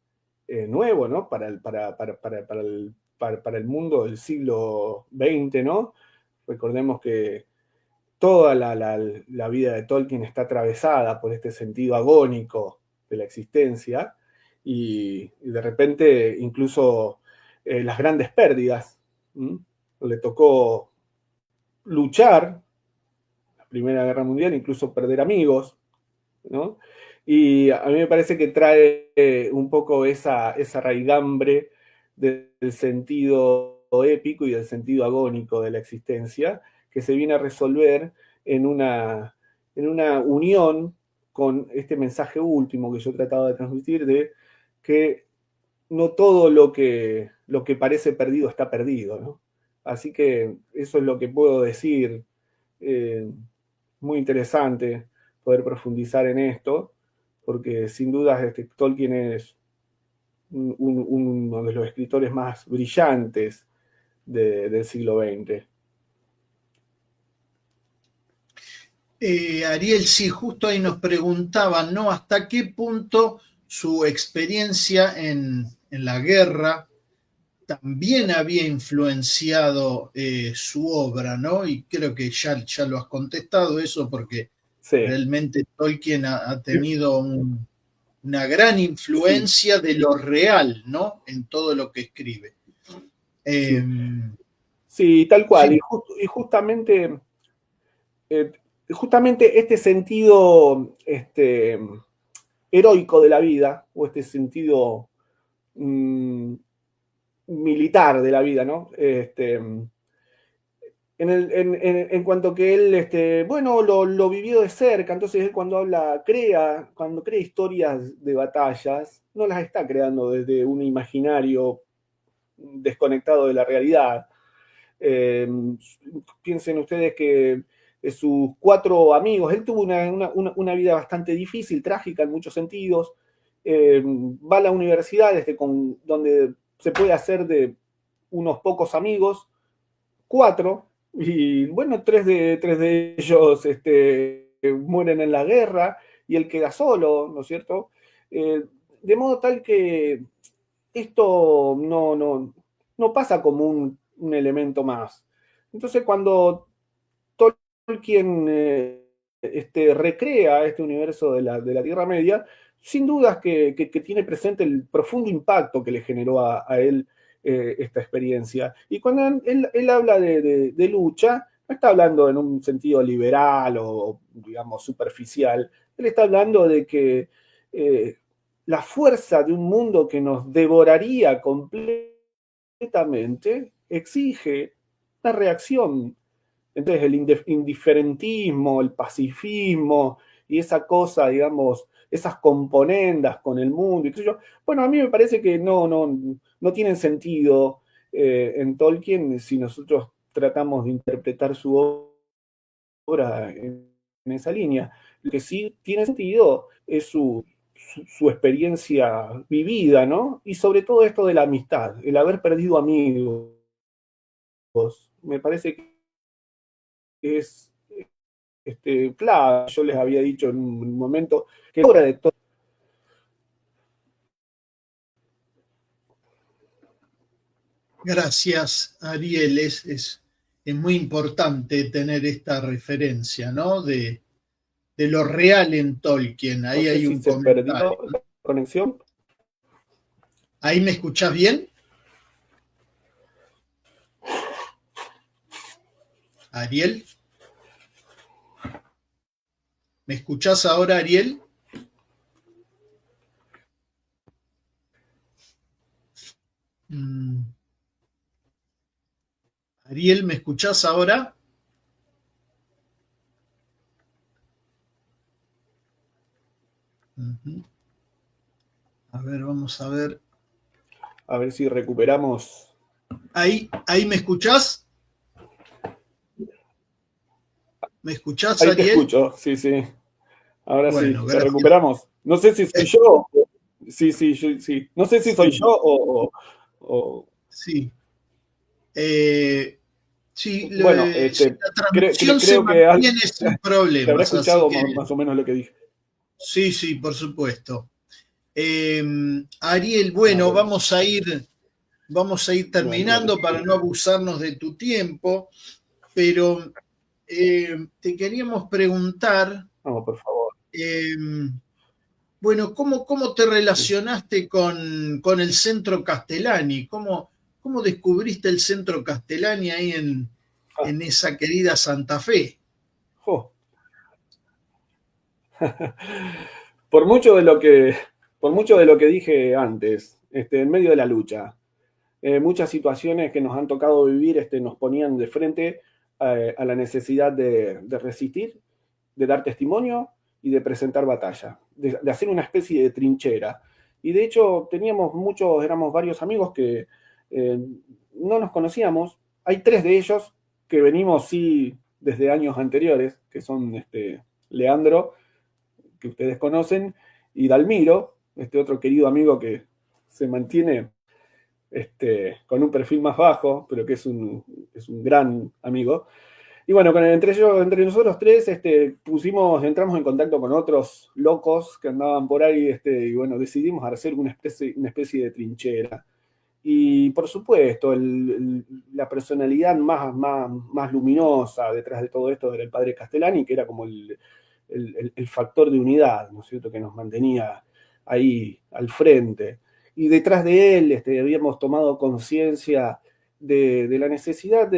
nuevo, ¿no? Para el mundo del siglo XX, ¿no? Recordemos que toda la vida de Tolkien está atravesada por este sentido agónico de la existencia y de repente incluso las grandes pérdidas. Le tocó luchar, la Primera Guerra Mundial, incluso perder amigos, ¿no? Y a mí me parece que trae un poco esa raigambre del sentido épico y del sentido agónico de la existencia, que se viene a resolver en una unión con este mensaje último que yo trataba de transmitir, de que no todo lo que parece perdido está perdido, ¿no? Así que eso es lo que puedo decir. Muy interesante poder profundizar en esto, porque sin dudas Tolkien es uno de los escritores más brillantes del siglo XX. Ariel, sí, justo ahí nos preguntaban, ¿no? ¿Hasta qué punto su experiencia en la guerra también había influenciado su obra, ¿no? Y creo que ya lo has contestado eso, porque sí. Realmente Tolkien ha tenido una gran influencia de lo real, ¿no? En todo lo que escribe. Sí, tal cual. Sí. Y justamente este sentido heroico de la vida, o este sentido militar de la vida, ¿no? En cuanto que él, bueno, lo vivió de cerca, entonces él cuando cuando crea historias de batallas, no las está creando desde un imaginario desconectado de la realidad. Piensen ustedes que sus 4 amigos, él tuvo una vida bastante difícil, trágica en muchos sentidos, va a la universidad donde se puede hacer de unos pocos amigos, 4, y bueno, 3 de ellos mueren en la guerra y él queda solo, ¿no es cierto? De modo tal que esto no pasa como un elemento más. Entonces, cuando Tolkien recrea este universo de la Tierra Media, sin dudas que tiene presente el profundo impacto que le generó a él esta experiencia. Y cuando él habla de lucha, no está hablando en un sentido liberal o, digamos, superficial. Él está hablando de que la fuerza de un mundo que nos devoraría completamente exige una reacción. Entonces el indiferentismo, el pacifismo y esa cosa, digamos, esas componendas con el mundo, y qué sé yo, bueno, a mí me parece que no tienen sentido en Tolkien si nosotros tratamos de interpretar su obra en esa línea. Lo que sí tiene sentido es su experiencia vivida, ¿no? Y sobre todo esto de la amistad, el haber perdido amigos. Me parece que es claro. Yo les había dicho en un momento que la obra de todo. Gracias, Ariel. Es muy importante tener esta referencia, ¿no? De lo real en Tolkien. Ahí No sé hay si un se comentario. perdió la conexión. ¿Ahí me escuchás bien? Ariel. ¿Me escuchás ahora, Ariel? Ariel, ¿me escuchás ahora? A ver, vamos a ver. A ver si recuperamos. ¿Ahí me escuchás? ¿Me escuchás, Ahí te Ariel? escucho, sí, sí. Ahora sí, Bueno, te gracias. recuperamos. No sé si soy yo. Sí, sí, sí. No sé si soy Sí, yo o... sí. Sí, Bueno, si la transmisión se creo que mantiene sin te habrá problemas, así escuchado que más o menos lo que dije. sí, sí, por supuesto. Ariel, A bueno, ver, vamos a ir dale. terminando para no abusarnos de tu tiempo, pero te queríamos preguntar, No, por favor. eh, bueno, ¿cómo te Sí. relacionaste con el Centro Castellani? ¿Cómo descubriste el Centro Castellani ahí Ah, en esa querida Santa Fe? jo. Por mucho de lo que, por mucho de lo que dije antes, en medio de la lucha, muchas situaciones que nos han tocado vivir nos ponían de frente a la necesidad de resistir, de dar testimonio y de presentar batalla, de hacer una especie de trinchera. Y de hecho teníamos muchos, éramos varios amigos que no nos conocíamos. Hay tres de ellos que venimos sí desde años anteriores, que son Leandro, que ustedes conocen, y Dalmiro, este otro querido amigo que se mantiene con un perfil más bajo, pero que es un gran amigo. Y bueno, entre nosotros tres entramos en contacto con otros locos que andaban por ahí, y bueno, decidimos hacer una especie de trinchera. Y por supuesto, la personalidad más luminosa detrás de todo esto era el padre Castellani, que era como el factor de unidad, ¿no es cierto?, que nos mantenía ahí al frente. Y detrás de él habíamos tomado conciencia de la necesidad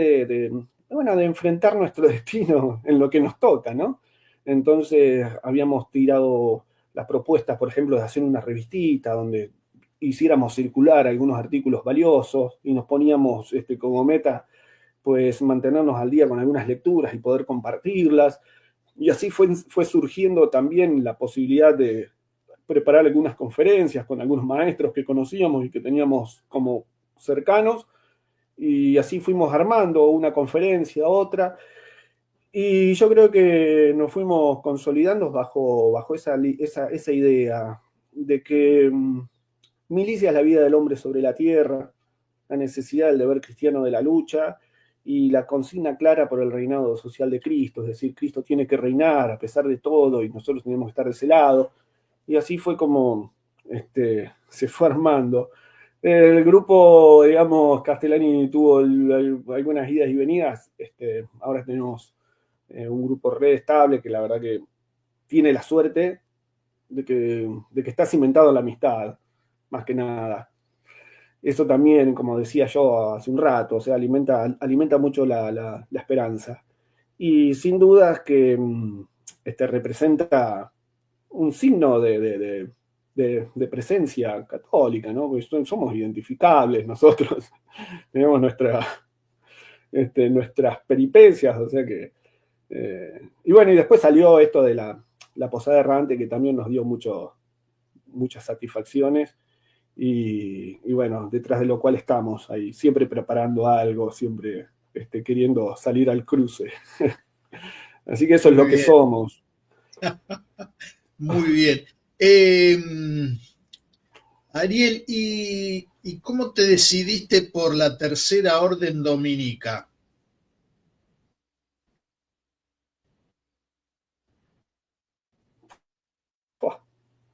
bueno, de enfrentar nuestro destino en lo que nos toca, ¿no? Entonces habíamos tirado las propuestas, por ejemplo, de hacer una revistita donde hiciéramos circular algunos artículos valiosos y nos poníamos como meta pues mantenernos al día con algunas lecturas y poder compartirlas. Y así fue surgiendo también la posibilidad de preparar algunas conferencias con algunos maestros que conocíamos y que teníamos como cercanos, y así fuimos armando una conferencia, otra, y yo creo que nos fuimos consolidando bajo esa idea de que milicia es la vida del hombre sobre la tierra, la necesidad del deber cristiano de la lucha y la consigna clara por el reinado social de Cristo, es decir, Cristo tiene que reinar a pesar de todo y nosotros tenemos que estar de ese lado. Y así fue como se fue armando. El grupo, digamos, Castellani tuvo algunas idas y venidas. Ahora tenemos un grupo re estable que la verdad que tiene la suerte de que está cimentado en la amistad, más que nada. Eso también, como decía yo hace un rato, o sea, alimenta mucho la esperanza. Y sin dudas que representa un signo de presencia católica, ¿no? Porque somos identificables nosotros, tenemos nuestras peripecias, o sea que... y bueno, y después salió esto de la Posada Errante, que también nos dio muchas satisfacciones, y bueno, detrás de lo cual estamos ahí, siempre preparando algo, siempre queriendo salir al cruce. Así que eso es Muy lo que bien, somos. muy bien. Ariel, ¿y cómo te decidiste por la Tercera Orden Dominica?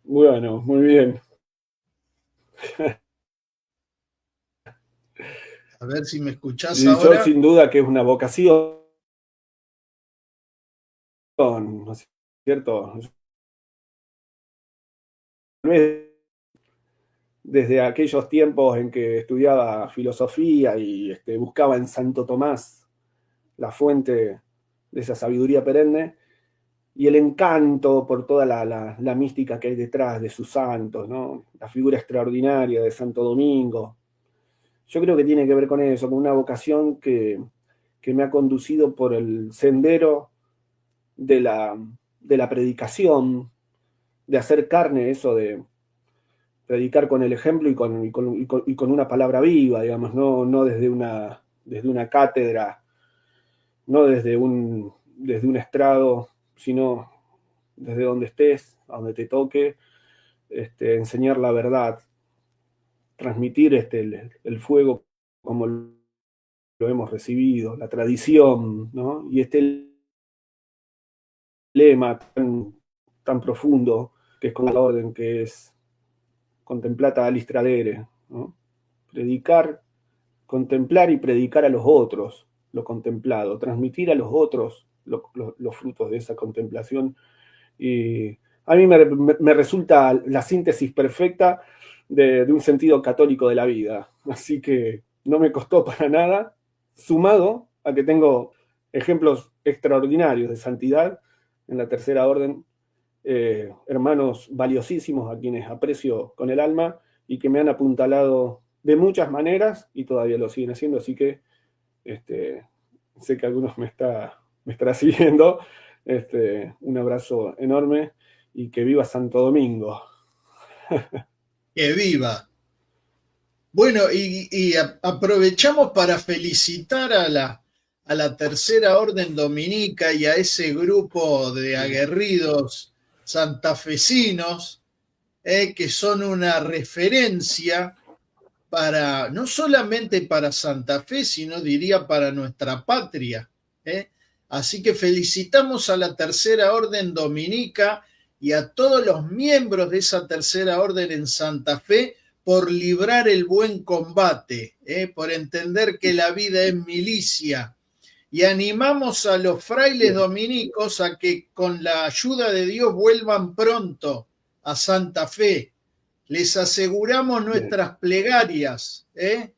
Bueno, muy bien. A ver si me escuchás Y yo ahora. sin duda que es una vocación, ¿no es cierto? Desde aquellos tiempos en que estudiaba filosofía y buscaba en Santo Tomás la fuente de esa sabiduría perenne, y el encanto por toda la mística que hay detrás de sus santos, ¿no? La figura extraordinaria de Santo Domingo. Yo creo que tiene que ver con eso, con una vocación que me ha conducido por el sendero de la predicación, de hacer carne eso de predicar con el ejemplo y con una palabra viva, digamos, no desde una cátedra, no desde un estrado, sino desde donde estés, a donde te toque, enseñar la verdad, transmitir el fuego como lo hemos recibido, la tradición, ¿no? Y este lema tan profundo que es con la orden, que es contemplata alistradere, ¿no? Contemplar y predicar a los otros lo contemplado, transmitir a los otros los frutos de esa contemplación. Y a mí me resulta la síntesis perfecta de un sentido católico de la vida. Así que no me costó para nada, sumado a que tengo ejemplos extraordinarios de santidad en la tercera orden, hermanos valiosísimos a quienes aprecio con el alma y que me han apuntalado de muchas maneras y todavía lo siguen haciendo, así que sé que algunos me estará siguiendo. Un abrazo enorme y que viva Santo Domingo. Que viva. Bueno, y aprovechamos para felicitar a la Tercera Orden Dominica y a ese grupo de aguerridos santafesinos, que son una referencia para, no solamente para Santa Fe, sino diría para nuestra patria. ¿Eh? Así que felicitamos a la Tercera Orden Dominica y a todos los miembros de esa Tercera Orden en Santa Fe por librar el buen combate, por entender que la vida es milicia. Y animamos a los frailes dominicos a que con la ayuda de Dios vuelvan pronto a Santa Fe. Les aseguramos Bien, nuestras plegarias. bien,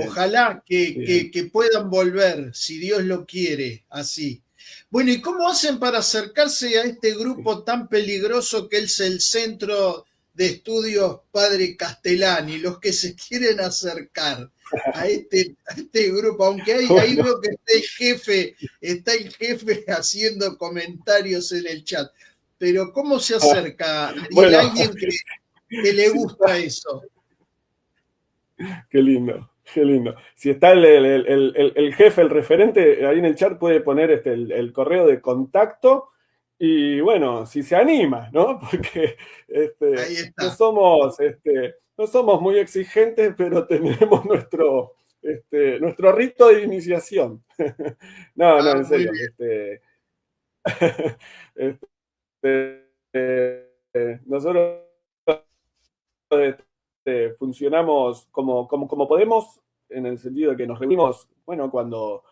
Ojalá bien. que puedan volver, si Dios lo quiere, así. Bueno, ¿y cómo hacen para acercarse a este Sí. grupo tan peligroso que es el Centro de Estudios Padre Castellani? Los que se quieren acercar a este grupo, aunque ahí Bueno, veo que está el jefe haciendo comentarios en el chat. Pero ¿cómo se acerca, Ariel? bueno, Alguien que le si gusta está, eso. qué lindo, qué lindo. Si está el jefe, el referente, ahí en el chat puede poner el correo de contacto y bueno, si se anima, ¿no? Porque Ahí no está. somos, no somos muy exigentes, pero tenemos nuestro rito de iniciación. No, no, Ah, en muy serio. bien. Nosotros funcionamos como podemos, en el sentido de que nos reunimos, bueno, cuando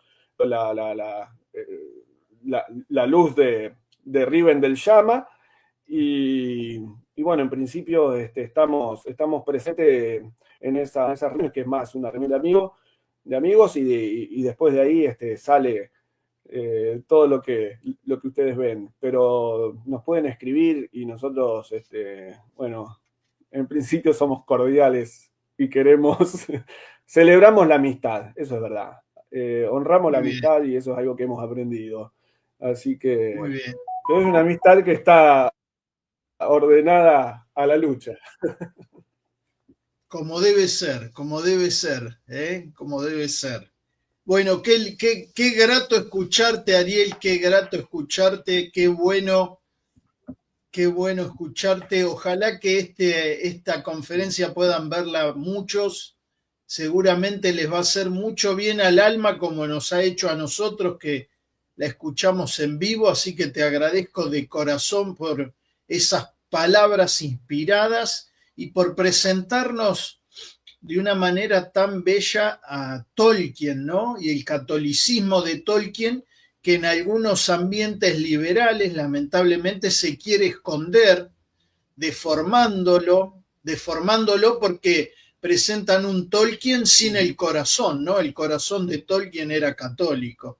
la luz de Rivendell llama, y, y, bueno, en principio estamos presentes en esa reunión, que es más una reunión de amigos, y después de ahí sale todo lo que ustedes ven, pero nos pueden escribir y nosotros, bueno, en principio somos cordiales y queremos, celebramos la amistad, eso es verdad. Honramos la Muy bien, amistad y eso es algo que hemos aprendido. Así que muy bien. es una amistad que está ordenada a la lucha. Como debe ser, ¿eh? Como debe ser. Bueno, qué grato escucharte, Ariel, qué grato escucharte, qué bueno escucharte. Ojalá que esta conferencia puedan verla muchos. Seguramente les va a hacer mucho bien al alma como nos ha hecho a nosotros que la escuchamos en vivo. Así que te agradezco de corazón por esas palabras inspiradas y por presentarnos de una manera tan bella a Tolkien, ¿no? Y el catolicismo de Tolkien, que en algunos ambientes liberales lamentablemente se quiere esconder, deformándolo porque presentan un Tolkien sin el corazón, ¿no? El corazón de Tolkien era católico.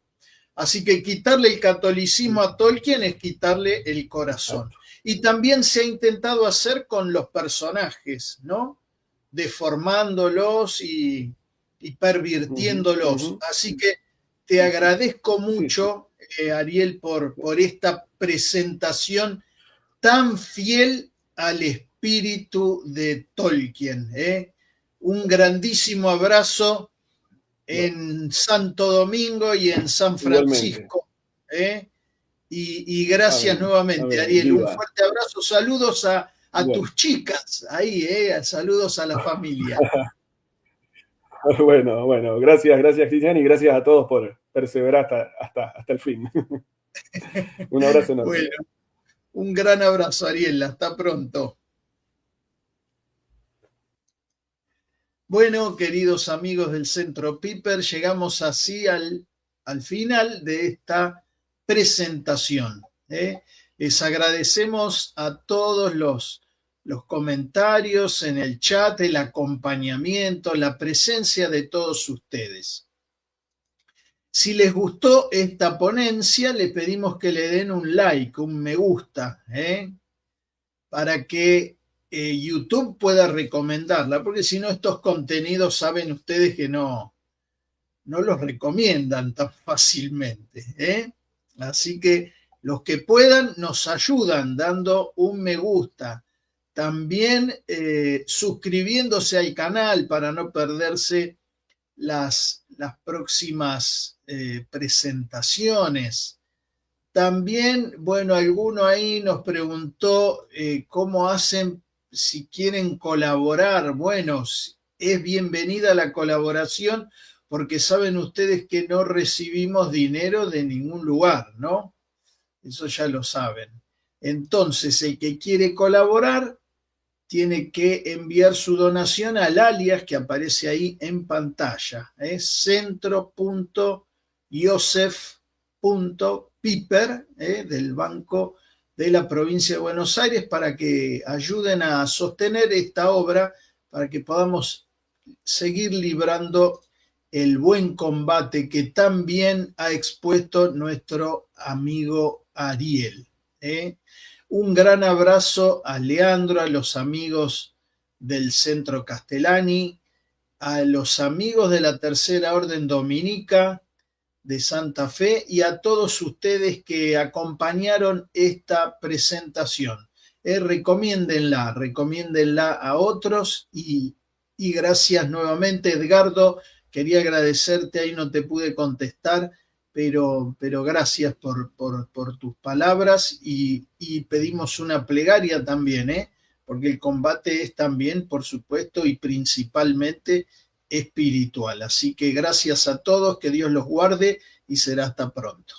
Así que quitarle el catolicismo a Tolkien es quitarle el corazón. Exacto. Y también se ha intentado hacer con los personajes, ¿no? Deformándolos y Uh-huh, pervirtiéndolos. uh-huh. Así que te agradezco Sí, sí. mucho, Ariel, por esta presentación tan fiel al espíritu de Tolkien. Un grandísimo abrazo Bueno, en Santo Domingo y en San igualmente. Francisco. ¿eh? Y gracias Amén. nuevamente, Amén. Ariel. Un Viva. fuerte abrazo. Saludos a Bueno. tus chicas ahí, saludos a la familia. Bueno, bueno, gracias Cristian y gracias a todos por perseverar hasta el fin. Un abrazo enorme. Bueno, un gran abrazo, Ariel. Hasta pronto. Bueno, queridos amigos del Centro Piper, llegamos así al final de esta presentación. Les agradecemos a todos los comentarios en el chat, el acompañamiento, la presencia de todos ustedes. Si les gustó esta ponencia, les pedimos que le den un like, un me gusta, para que YouTube pueda recomendarla, porque si no, estos contenidos saben ustedes que no los recomiendan tan fácilmente. Así que los que puedan nos ayudan dando un me gusta, también suscribiéndose al canal para no perderse las próximas presentaciones. También, bueno, alguno ahí nos preguntó cómo hacen si quieren colaborar. Bueno, es bienvenida la colaboración porque saben ustedes que no recibimos dinero de ningún lugar, ¿no? Eso ya lo saben. Entonces, el que quiere colaborar tiene que enviar su donación al alias que aparece ahí en pantalla, centro.joseph.piper, del Banco de la Provincia de Buenos Aires, para que ayuden a sostener esta obra, para que podamos seguir librando el buen combate que tan bien ha expuesto nuestro amigo Ariel. Un gran abrazo a Leandro, a los amigos del Centro Castellani, a los amigos de la Tercera Orden Dominica de Santa Fe y a todos ustedes que acompañaron esta presentación. Recomiéndenla a otros y gracias nuevamente, Edgardo. Quería agradecerte, ahí no te pude contestar, pero gracias por tus palabras y pedimos una plegaria también, porque el combate es también, por supuesto, y principalmente espiritual. Así que gracias a todos, que Dios los guarde y será hasta pronto.